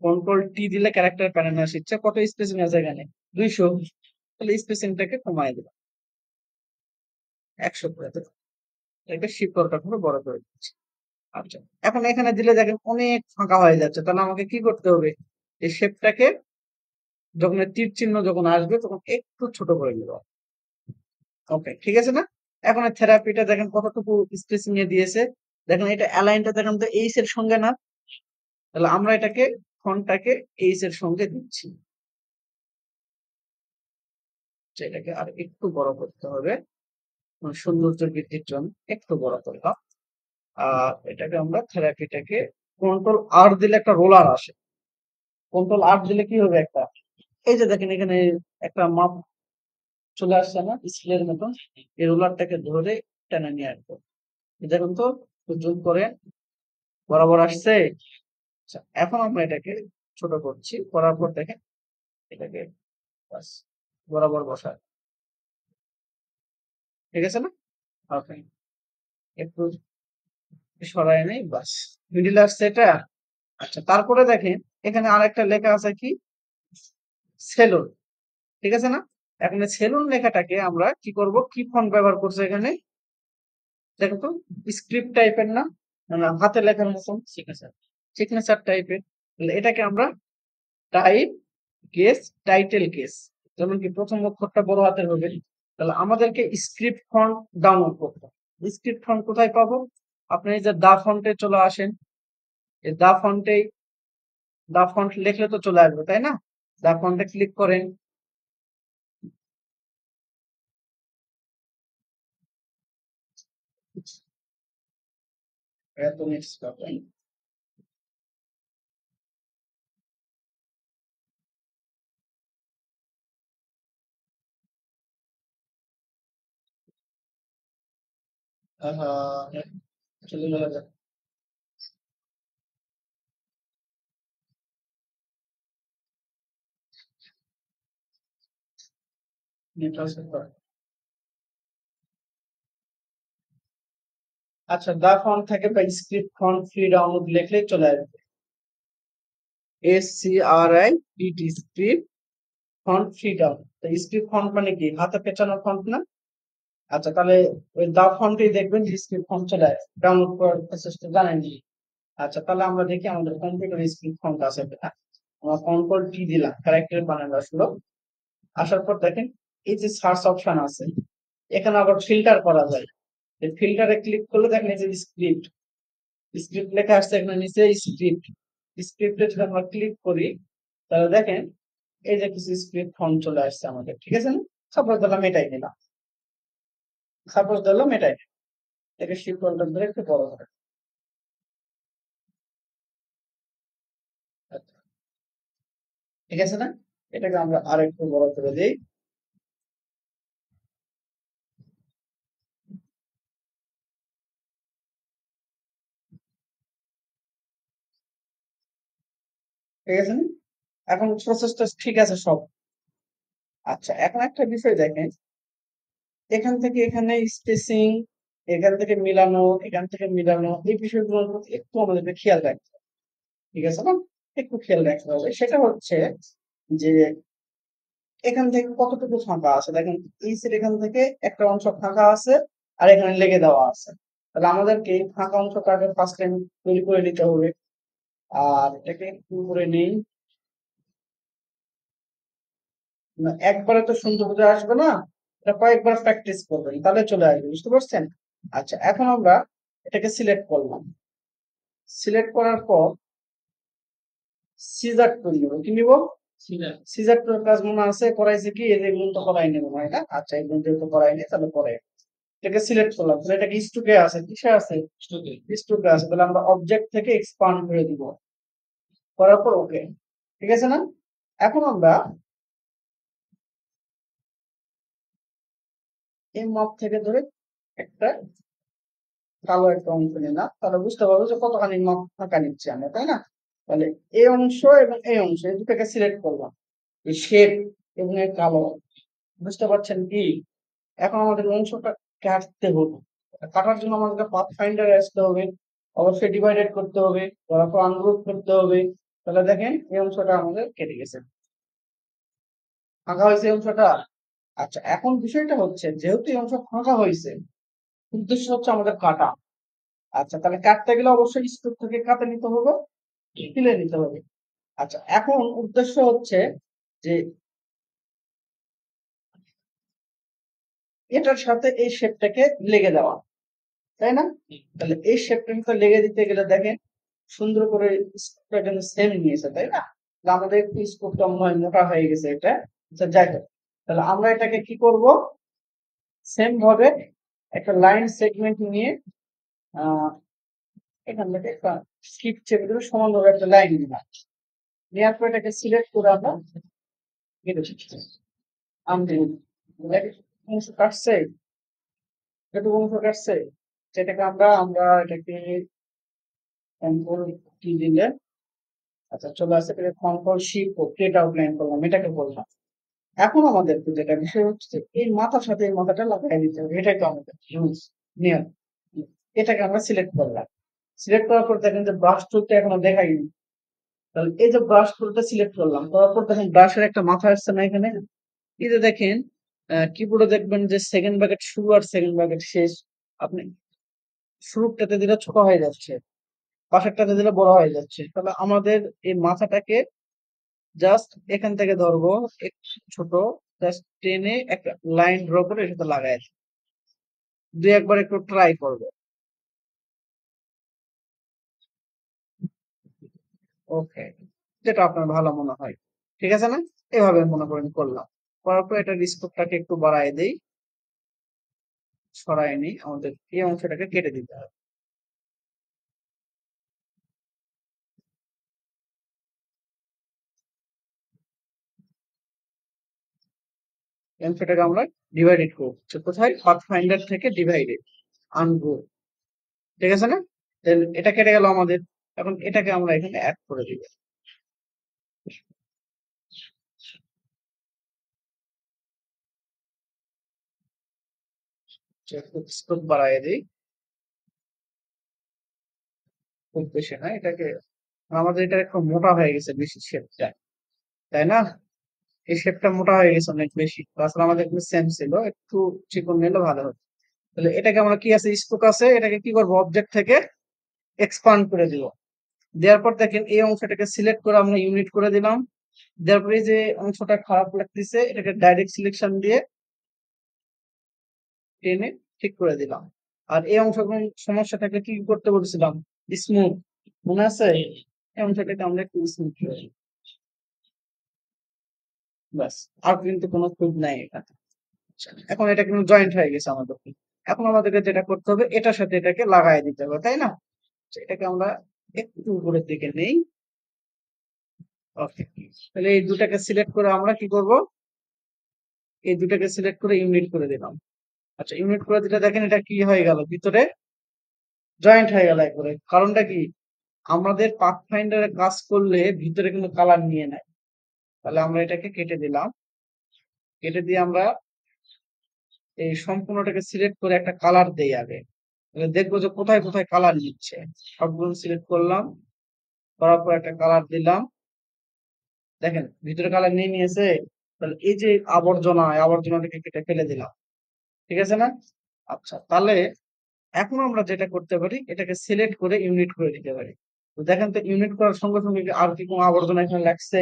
কন্ট্রোল টি দিলে ক্যারেক্টার প্যানেল আসছে, কত স্পেসিং আছে এখানে, 200, তাহলে স্পেসিংটাকে কমায় দিলাম, 100 করে দিলাম, এটাকে শিফট অল্টার ধরে বড় করে দিচ্ছি। আচ্ছা, এখন এখানে দিলে দেখেন অনেক ফাঁকা হয়ে যাচ্ছে, তাহলে আমাকে কি করতে হবে, এই শেপটাকে যখন তীর চিহ্ন যখন আসবে তখন একটু ছোট করে নিব। ওকে, ঠিক আছে না? এখন থেরাপিটা দেখেন কতটুকু স্পেসিং এ দিয়েছে। দেখেন এটা অ্যালাইনটা দেখেন তো এইচ এর সঙ্গে না, তাহলে আমরা এটাকে ফন্টটাকে এইচ এর সঙ্গে দিচ্ছি। এটাকে আর একটু বড় করতে হবে সৌন্দর্য বৃদ্ধির জন্য, একটু বড় করলাম। আর এটাকে আমরা থেরাপিটাকে কন্ট্রোল আর দিলে একটা রোলার আসে। কন্ট্রোল আর দিলে কি হবে, একটা এই যে দেখেন এখানে একটা মাপ চলে আসছে না স্কেলের মতন, এই রোলারটাকে ধরে টেনে নিয়ে আসবো। দেখুন তো জুম করে বরাবর আসছে। আচ্ছা, এখন আমরা এটাকে ছোট করছি, করার পর দেখেন এটাকে বাস বরাবর বসায়, ঠিক আছে না? ওকে, একটু সরাই নেই, বাস মিডিল আসছে এটা। আচ্ছা, তারপরে দেখেন এখানে আরেকটা লেখা আছে কি, সেলুন, ঠিক আছে না? এখন সেলুন লেখাটাকে আমরা কি করব, কি ফন্ট ব্যবহার করছে এখানে, দেখো তো স্ক্রিপ্ট টাইপের না, মানে হাতে লেখার মতন সিগনেচার টাইপের। এটাকে আমরা টাইপ কেস, টাইটেল কেস, যেমন কি প্রথম অক্ষরটা বড় হাতের হবে, তাহলে আমাদেরকে স্ক্রিপ্ট ফন্ট ডাউনলোড করতে হবে। স্ক্রিপ্ট ফন্ট কোথায় পাবো? আপনি এই যে দা ফন্টে চলে আসেন, এই দা ফন্ট লিখলে তো চলে আসবে, তাই না? দা ফন্টে ক্লিক করেন, এত নেক্সট পাবেন। চলে যাবে। আচ্ছা, দা ফন্ট থেকে বা স্ক্রিপ্ট ফন্ট ফ্রি ডাউনলোড লিখলেই চলে আসবে। SCRIPT script font free download. তো স্ক্রিপ্ট ফন্ট মানে কি, হাতে পেঁচানো ফন্ট না? আচ্ছা, তাহলে ওই দা ফন্টেই দেখবেন যে স্ক্রিপ্ট ফন্ট চলে আসবে, ডাউনলোড করার প্রসেসটা জানেননি। আচ্ছা, তাহলে আমরা দেখি আমাদের কম্পিউটারে স্ক্রিপ্ট ফন্ট আছে কিনা। আমরা কন্ট্রোল টি দিলাম, ক্যারেক্টার বানানো আসলো। আসার পর দেখেন এই যে সার্চ অপশন আছে, এখানে আবার ফিল্টার করা যায়। এই ফিল্টারে ক্লিক করলে দেখেন এই যে স্ক্রিপ্ট, স্ক্রিপ্ট লেখা আসছে এখানে নিচে স্ক্রিপ্ট। স্ক্রিপ্টে যদি আমরা ক্লিক করি তাহলে দেখেন এই যে কিছু স্ক্রিপ্ট ফন্ট চলে আসছে আমাদের, ঠিক আছে না? সাপোজ দিলাম এটাই নিলাম, সাপোজ দিলাম এটাই, এটা শিফট কন্ট্রোল ধরে একটু বড় করে। আচ্ছা, ঠিক আছে না? এটাকে আমরা আরেকটু বড় করে দিই। ঠিক আছে না? এখন প্রসেসটা ঠিক আছে সব। আচ্ছা, এখন একটা বিষয় দেখেন, এখান থেকে এখানে স্পেসিং, এখান থেকে মিলানো, এখান থেকে মিলানো, এই বিষয়গুলোর প্রতি একটু আমাদেরকে খেয়াল রাখতে হবে, ঠিক আছে না? একটু খেয়াল রাখতে হবে। সেটা হচ্ছে যে এখান থেকে কতটুকু ফাঁকা আছে, দেখেন এই সেট এখান থেকে একটা অংশ ফাঁকা আছে আর এখানে লেগে দেওয়া আছে। তাহলে আমাদেরকে এই ফাঁকা অংশটাকে ফার্স্ট টাইম তৈরি করে নিতে হবে। আর এটাকে একটু করে নেই, না একবারে তো সুন্দর বুঝে আসবে না, এটা কয়েকবার প্র্যাকটিস করবেন তাহলে চলে আসবে, বুঝতে পারছেন? আচ্ছা, এখন আমরা এটাকে সিলেক্ট করলাম, সিলেক্ট করার পর সিজার টুল নিব, কি নিব? সিজার টুল কাজ মনে আছে করাইছে কি, এই যে এগুলো তো করাই নেব না এটা। আচ্ছা, এগুলো যেহেতু করাই নেই তাহলে পরে এটাকে সিলেক্ট করলাম, তাহলে এটাকে স্টুকে আছে, কিসে আছে, স্টুকে আছে। তাহলে আমরা অবজেক্ট থেকে এক্সপান্ড করে দিব, করার পর ওকে, ঠিক আছে না? এখন আমরা এই মাপ থেকে ধরে একটা কালো একটা অংশ নিলাম, তাহলে বুঝতে পারবো যে কতখানি মাপ ফাঁকা নিচ্ছে আমরা, তাই না? তাহলে এই অংশ এবং এই অংশ এই দুটাকে সিলেক্ট করলাম, এই শেপ এবং এই কালো, বুঝতে পারছেন কি? এখন আমাদের অংশটা কাটতে হবে। কাটার জন্য আমাদেরকে পাথ ফাইন্ডারে আসতে হবে, অবশ্যই ডিভাইডেড করতে হবে, তারপর আনগ্রুপ করতে হবে। তাহলে দেখেন এই অংশটা আমাদের কেটে গেছে, ফাঁকা হয়েছে এই অংশটা। আচ্ছা, এখন বিষয়টা হচ্ছে যেহেতু এই অংশ ফাঁকা হয়েছে, উদ্দেশ্য হচ্ছে আমাদের কাটা। আচ্ছা, তাহলে কাটতে গেলে অবশ্যই স্টোর থেকে কাটে নিতে হবে, তুলে নিতে হবে। আচ্ছা, এখন উদ্দেশ্য হচ্ছে যে এটার সাথে এই শেপটাকে লেগে দেওয়া, তাই না? তাহলে এই শেপটা লেগে দিতে গেলে দেখেন সুন্দর করে স্কোপটা কিন্তু সেম নিয়েছে, তাই না? তাহলে আমাদের একটু স্কোপটা মনে হয় মোটা হয়ে গেছে এটা। আচ্ছা, যাই হোক, তাহলে আমরা এটাকে কি করব, সেম ভাবে একটা লাইন সেগমেন্ট নিয়ে আহ এখান থেকে একটা স্কিপ চেপে দেবো, সমানভাবে একটা লাইন দিলাম। নেওয়ার পর এটাকে সিলেক্ট করে আমরা কেটে দিচ্ছি। আমি অংশ কাটছে, এটুকু অংশ কাটছে, যেটাকে আমরা আমরা এটাকে কন্ট্রোল কি দিলে, আচ্ছা চলে আসছে, এটাকে কন্ট্রোল শিফট ও ক্রিয়েট আউটলাইন করলাম, এটাকে বললাম। এখন আমাদের যেটা বিষয় হচ্ছে এই মাথার সাথে এই মাথাটা লাগাই দিতে হবে, এটাই তো আমাদের রুলস নিয়ম। এটাকে আমরা সিলেক্ট করলাম, সিলেক্ট করার পর দেখেন যে ব্রাশ টুলটা এখনো দেখাইনি। তাহলে এই যে ব্রাশ টুলটা সিলেক্ট করলাম, করার পর দেখেন ব্রাশের একটা মাথা আসছে না এখানে, এই যে দেখেন কিবোর্ডে দেখবেন যে সেকেন্ড ব্র্যাকেট শুরু আর সেকেন্ড ব্র্যাকেট শেষ, আপনি শুরুটাতে দিলে ছোট হয়ে যাচ্ছে, পাশেরটাতে দিলে বড় হয়ে যাচ্ছে। তাহলে আমাদের এই মাথাটাকে জাস্ট এখান থেকে ধরবো, একটু ছোট, জাস্ট টেনে একটা লাইন ড্র করে এর সাথে লাগাই দিই। দুই একবার একটু ট্রাই করবো। ওকে, যেটা আপনার ভালো মনে হয়, ঠিক আছে না? এভাবে মনে করেন করলাম, করার পর এটার স্কোপটাকে একটু বাড়ায় দেই, সরাই নিই, আমাদের এই অংশটাকে কেটে দিতে হবে। এই অংশটাকে আমরা ডিভাইডেড করবো, কোথায়? পাথ ফাইন্ডার থেকে ডিভাইডেড, আনগ্রুপ, ঠিক আছে না? Then এটা কেটে গেল আমাদের, এখন এটাকে আমরা এখানে অ্যাড করে দিব, স্কোপ বাড়ায় দিই, খুব বেশি না এটাকে, আমাদের এটা একটু মোটা হয়ে গেছে বেশি শেপটা, তাই না? এই শেপটা মোটা হয়ে গেছে অনেক বেশি, আসলে আমাদের কিন্তু সেম ছিল, একটু চিকন নিলে ভালো হতো। তাহলে এটাকে আমরা কি আছে, স্পোক আছে, এটাকে কি করবো, অবজেক্ট থেকে এক্সপান্ড করে দিব। দেওয়ার পর দেখেন এই অংশটাকে সিলেক্ট করে আমরা ইউনিট করে দিলাম। দেওয়ার পরে যে অংশটা খারাপ লাগতেছে এটাকে ডাইরেক্ট সিলেকশন দিয়ে টেনে ঠিক করে দিলাম। আর এই অংশগুলো সমস্যা থাকলে কি করতে বলেছিলাম, স্মুথ, মনে আছে? এই অংশটাকে আমরা একটু স্মুথ করে দিই। ব্যাস, আর কিন্তু কোনো খুঁত নাই এখানে। এখন এটা কিন্তু জয়েন্ট হয়ে গেছে আমাদের। এখন আমাদেরকে যেটা করতে হবে, এটার সাথে এটাকে লাগাই দিতে হবে, তাই না? এটাকে আমরা একটু উপরের দিকে নেই। ওকে, তাহলে এই দুটাকে সিলেক্ট করে আমরা কি করব, এই দুটাকে সিলেক্ট করে ইউনিট করে দিলাম। আচ্ছা, ইউনিট করে দিলে দেখেন এটা কি হয়ে গেল, ভিতরে জয়েন্ট হয়ে গেল একবারে। কারণটা কি, আমাদের পাথ ফাইন্ডারে কাজ করলে ভিতরে কিন্তু কালার নিয়ে নেয়। তাহলে আমরা এটাকে কেটে দিলাম, কেটে দিয়ে আমরা এই সম্পূর্ণটাকে সিলেক্ট করে একটা কালার দেই আগে, তাহলে দেখবো যে কোথায় কোথায় কালার নিচ্ছে। সবগুলো সিলেক্ট করলাম, করার পর একটা কালার দিলাম, দেখেন ভিতরে কালার নিয়ে নিয়েছে। তাহলে এই যে আবর্জনা, এই আবর্জনাটাকে কেটে ফেলে দিলাম, ঠিক আছে না? আচ্ছা, তাহলে এখন আমরা যেটা করতে পারি, এটাকে সিলেক্ট করে ইউনিট করে দিতে পারি। তো দেখেন তো ইউনিট করার সঙ্গে সঙ্গে কি আর কি কোনো আবর্জনা এখানে লাগছে?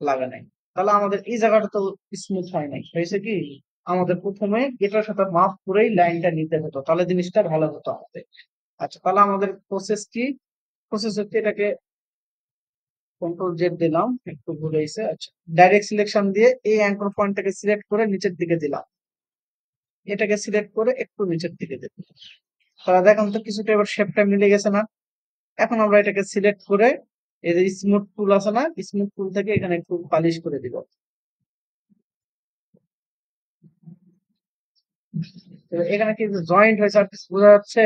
লাগা নাই। তাহলে আমাদের এই জায়গাটা তো স্মুথ হয় নাই, হয়েছে কি, আমাদের প্রথমে এটার সাথে মাপ করেই লাইনটা নিতে হতো, তাহলে জিনিসটা ভালো হতো আমাদের। আচ্ছা, তাহলে আমাদের প্রসেস কি, প্রসেস হচ্ছে এটাকে কন্ট্রোল জেড দিলাম, একটু ভুলে গেছে। আচ্ছা, ডাইরেক্ট সিলেকশন দিয়ে এই অ্যাঙ্কর পয়েন্টটাকে সিলেক্ট করে নিচের দিকে দিলাম, এটাকে সিলেক্ট করে একটু নিচের দিকে দিলাম। তাহলে দেখুন তো কিছুটা এবার শেপটা মিলে গেছে না? এখন আমরা এটাকে সিলেক্ট করে এই যে স্মুথ টুল আছে না, স্মুথ টুল থেকে এখানে একটু পালিশ করে দিব। এখানে কি জয়েন্ট হয়েছে আর কিছু বোঝা যাচ্ছে?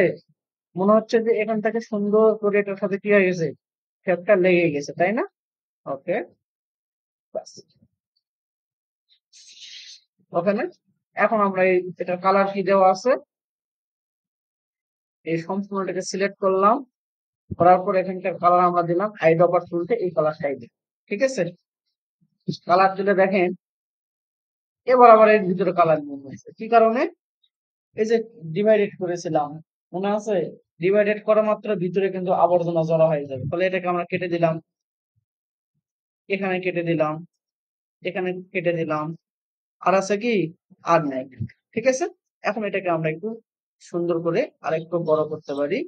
মনে হচ্ছে যে এখান থেকে সুন্দর করে এটার সাথে কি হয়ে গেছে, শেপটা লেগে গেছে, তাই না? ওকে, বাস, ওকে না? এখন আমরা এই এটার কালার কি দেওয়া আছে, এই সম্পূর্ণটাকে সিলেক্ট করলাম, করার পর এখানকার কালার আমরা দিলাম আই ড্রপার টুলতে, এই কালারটাই দিই, ঠিক আছে? কালার দিলে দেখেন এবার আবার এর ভিতরে কালার মনে হয়েছে, কি কারণে, এই যে ডিভাইডেড করেছিলাম, মনে আছে? ডিভাইডেড করা মাত্র ভিতরে কিন্তু আবর্জনা জড়ো হয়ে যাবে, ফলে এটাকে আমরা কেটে দিলাম। এখানে কেটে দিলাম, এখানে কেটে দিলাম, আর আছে কি? আর নাই। ঠিক আছে? এখন এটাকে আমরা একটু সুন্দর করে আরেকটু বড় করতে পারি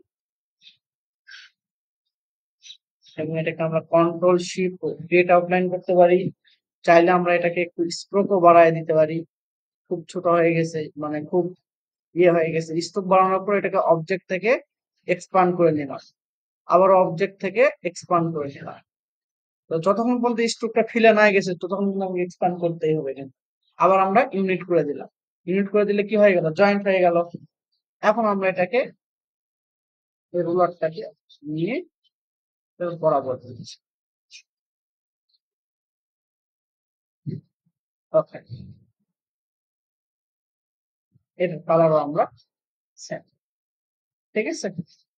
এবং এটাকে আমরা কন্ট্রোল শিফট ক্রিয়েট আউটলাইন করতে পারি। চাইলে আমরা এটাকে একটু স্ট্রোকও বাড়ায় দিতে পারি। খুব ছোট হয়ে গেছে, মানে খুব ইয়ে হয়ে গেছে। স্ট্রোক বাড়ানোর পর এটাকে অবজেক্ট থেকে এক্সপান্ড করে নিলাম, আবার অবজেক্ট থেকে এক্সপান্ড করে নিলাম। তো যতক্ষণ পর্যন্ত স্ট্রোকটা ফিলে না গেছে ততক্ষণ কিন্তু আমাকে এক্সপান্ড করতেই হবে। কিন্তু আবার আমরা ইউনিট করে দিলাম, ইউনিট করে দিলে কি হয়ে গেল? জয়েন্ট হয়ে গেল। এখন আমরা এটাকে এই রুলারটাকে নিয়ে বরাবর দিচ্ছি। ওকে, এটার কালারও আমরা সেম। ঠিক আছে?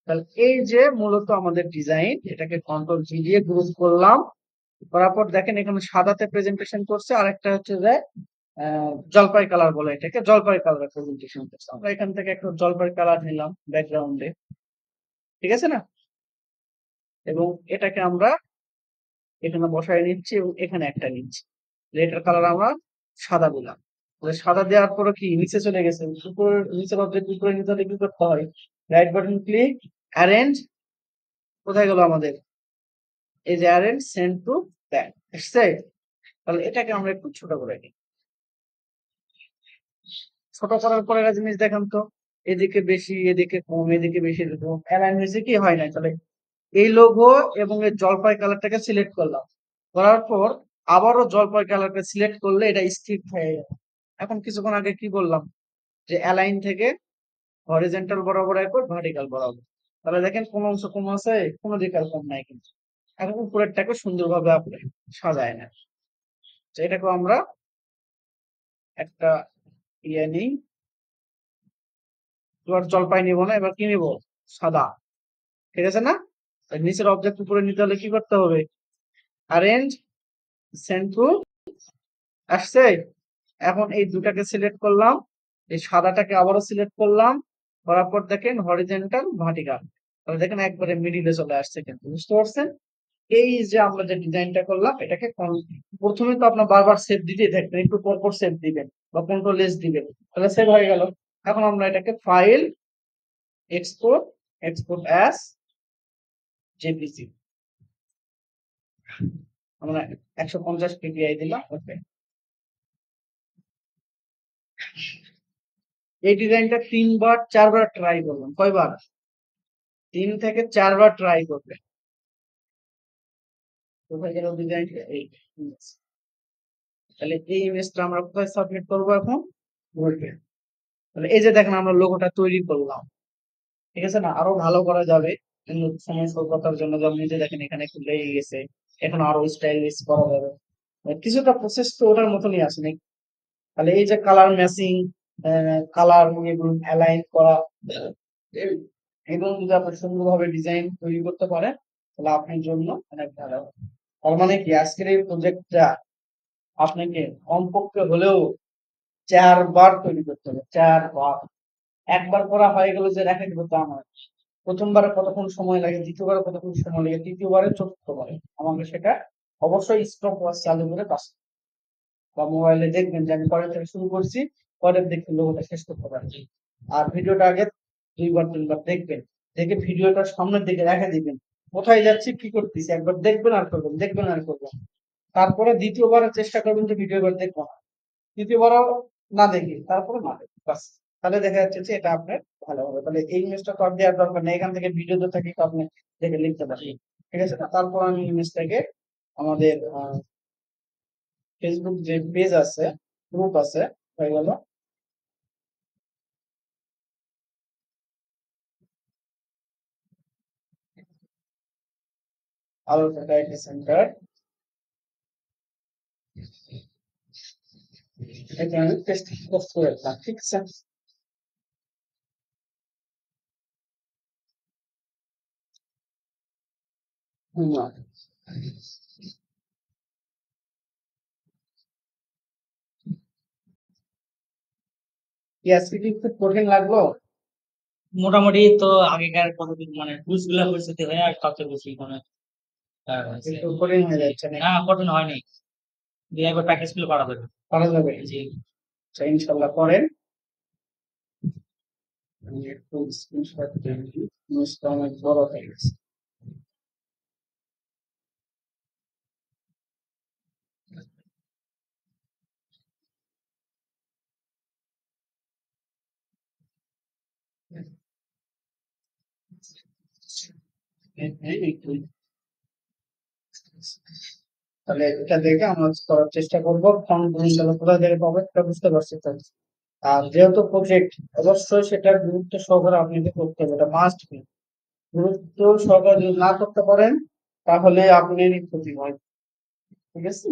তাহলে এই যে মূলত আমাদের ডিজাইন, এটাকে কন্ট্রোল জি দিয়ে গ্রুপ করলাম, করার পর দেখেন এখানে সাদাতে প্রেজেন্টেশন করছে, আর একটা হচ্ছে যে জলপাই কালার বলে, এটাকে জলপাই কালার প্রেজেন্টেশন করছে। আমরা এখান থেকে একটা জলপাই কালার নিলাম ব্যাকগ্রাউন্ডে। ঠিক আছে না? এবং এটাকে আমরা এখানে বসায় নিচ্ছি এবং এখানে একটা নিচ্ছি। এটার কালার আমরা সাদা দিলাম। সাদা দেওয়ার পরে কি নিচে চলে গেছে, উপরের নিচের অবজেক্ট উপরে নিতে হলে কি করতে হয়? রাইট বাটন ক্লিক, অ্যারেঞ্জ, কোথায় গেল আমাদের? এই যে অ্যারেঞ্জ সেন্ড টু ব্যাক এসছে। তাহলে এটাকে আমরা একটু ছোট করে নিই। ছোট করার পরে একটা জিনিস দেখান তো, এদিকে বেশি এদিকে কম, এদিকে বেশি এদিকে কম, অ্যালাইন হয়েছে কি হয় না? তাহলে এই লোগো এবং এই জলপাই কালারটাকে সিলেক্ট করলাম, করার পর আবারও জলপাই কালারকে সিলেক্ট করলে এটা স্থির হয়ে গেল। এখন কিছুক্ষণ আগে কি বললাম? যে অ্যালাইন থেকে হরিজন্টাল বরাবর একর, ভার্টিক্যাল বরাবর। তাহলে দেখেন কোন অংশ কম আছে, কোনো দিকে আর কম নাই কিন্তু। এখন উপরেরটাকে সুন্দরভাবে আপনি সাজায় নেন। তো এটাকেও আমরা একটা ইয়ে নিই, এবার জলপাই নিব না, এবার কি নিব? সাদা। ঠিক আছে না? নিচের অবজেক্ট উপরে নিতে হলে কি করতে হবে? অ্যারেঞ্জ সেন্ড টু, আসছে। এখন এই দুটাকে সিলেক্ট করলাম, এই সাদাটাকে আবারও সিলেক্ট করলাম, করার পর দেখেন হরিজন্টাল ভার্টিক্যাল, তাহলে দেখেন একবারে মিডিলে চলে আসছে। কিন্তু বুঝতে পারছেন? এই যে আমরা যে ডিজাইনটা করলাম এটাকে প্রথমে তো আপনার বারবার সেভ দিতেই থাকবেন, একটু পর পর সেভ দিবেন বা কন্ট্রোল এস দিবেন, তাহলে সেভ হয়ে গেল। এখন আমরা এটাকে file, export, export as JPG, আমরা 150 ppi দিলাম। ওকে, এই ডিজাইনটা 3 বার 4 বার ট্রাই করলাম। কয়বার? 3 থেকে 4 বার ট্রাই করবে। কোথায় গেল ডিজাইনটা? এই image। তাহলে এই ইমেজটা আমরা কোথায় সাবমিট করবো এখন? ওকে, তাহলে এই যে দেখেন আমরা লোগোটা তৈরি করলাম। ঠিক আছে না? আরো ভালো করা যাবে কিন্তু সময় স্বল্পতার জন্য, যেমন এই যে দেখেন এখানে একটু লেগে গেছে, এখন আরো স্টাইলিশ করা যাবে। কিছুটা প্রসেস তো ওটার মতনই আছে নাকি? তাহলে এই যে কালার ম্যাচিং, কালার এগুলো অ্যালাইন করা, এবং যদি আপনি সুন্দরভাবে ডিজাইন তৈরি করতে পারেন তাহলে আপনার জন্য অনেক ভালো হবে। তার মানে কি আজকের এই প্রজেক্টটা আপনাকে কমপক্ষে হলেও 4 বার তৈরি করতে হবে। 4 বার। একবার করা হয়ে গেলে যে রেখে দিব তা নয়। প্রথমবারে কতক্ষণ সময় লাগে, দ্বিতীয়বারে কতক্ষণ সময় লাগে, তৃতীয়বারে, চতুর্থবারে আমাকে সেটা অবশ্যই স্টপ ওয়াচ চালু করে কাজ বা মোবাইলে দেখবেন যে আমি পরের থেকে শুরু করছি, পরের দিক থেকে লোগোটা শেষ করতে পারছি। আর ভিডিওটা আগে 2 বার 3 বার দেখবেন, দেখে ভিডিওটা সামনের দিকে রেখে দিবেন। কোথায় যাচ্ছি কি করতেছি একবার দেখবেন আর করবেন, দেখবেন আর করবেন। তারপরে দ্বিতীয়বারের চেষ্টা করবেন যে ভিডিওবার দেখবো না, তৃতীয়বারও না দেখি, তারপরে না দেখি, বাস। তাহলে দেখা যাচ্ছে যে এটা আপনার ভালো হবে। তাহলে এই ইমেজটা তো আর দেওয়ার দরকার নেই, এখান থেকে ভিডিওতে থেকে আপনি দেখে লিখতে পারেন। ঠিক আছে না? তারপর আমি ইমেজটাকে আমাদের ফেসবুক যে পেজ আছে, গ্রুপ আছে, হয়ে গেল। আলোটা ডাইরেক্ট সেন্টার, এটা আমি পেস্ট পোস্ট করে দিলাম। ঠিক আছে? হুম, কি আজকে কি খুব কঠিন লাগলো? মোটামুটি তো আগেকার কতদিন মানে টুলস গুলা পরিস্থিতি হয় আর সবচেয়ে বেশি মানে একটু কঠিন হয়ে যাচ্ছে না? না কঠিন হয়নি, দিয়ে একবার প্র্যাকটিস করলে পারা যাবে। পারা যাবে? জি। আচ্ছা, ইনশাল্লাহ করেন। আমি একটু স্ক্রিনশট দিয়ে নিই, জিনিসটা অনেক বড় হয়ে গেছে। একটু তাহলে এটা দেখে আমরা করার চেষ্টা করবো, ফন্ট ইনশাল্লাহ কোথা থেকে পাবো এটা বুঝতে পারছি তো। আর যেহেতু প্রজেক্ট, অবশ্যই সেটা গুরুত্ব সহকারে আপনাকে করতে হবে, এটা মাস্ট বি। গুরুত্ব সহকারে যদি না করতে পারেন তাহলে আপনারই ক্ষতি হয়। ঠিক আছে?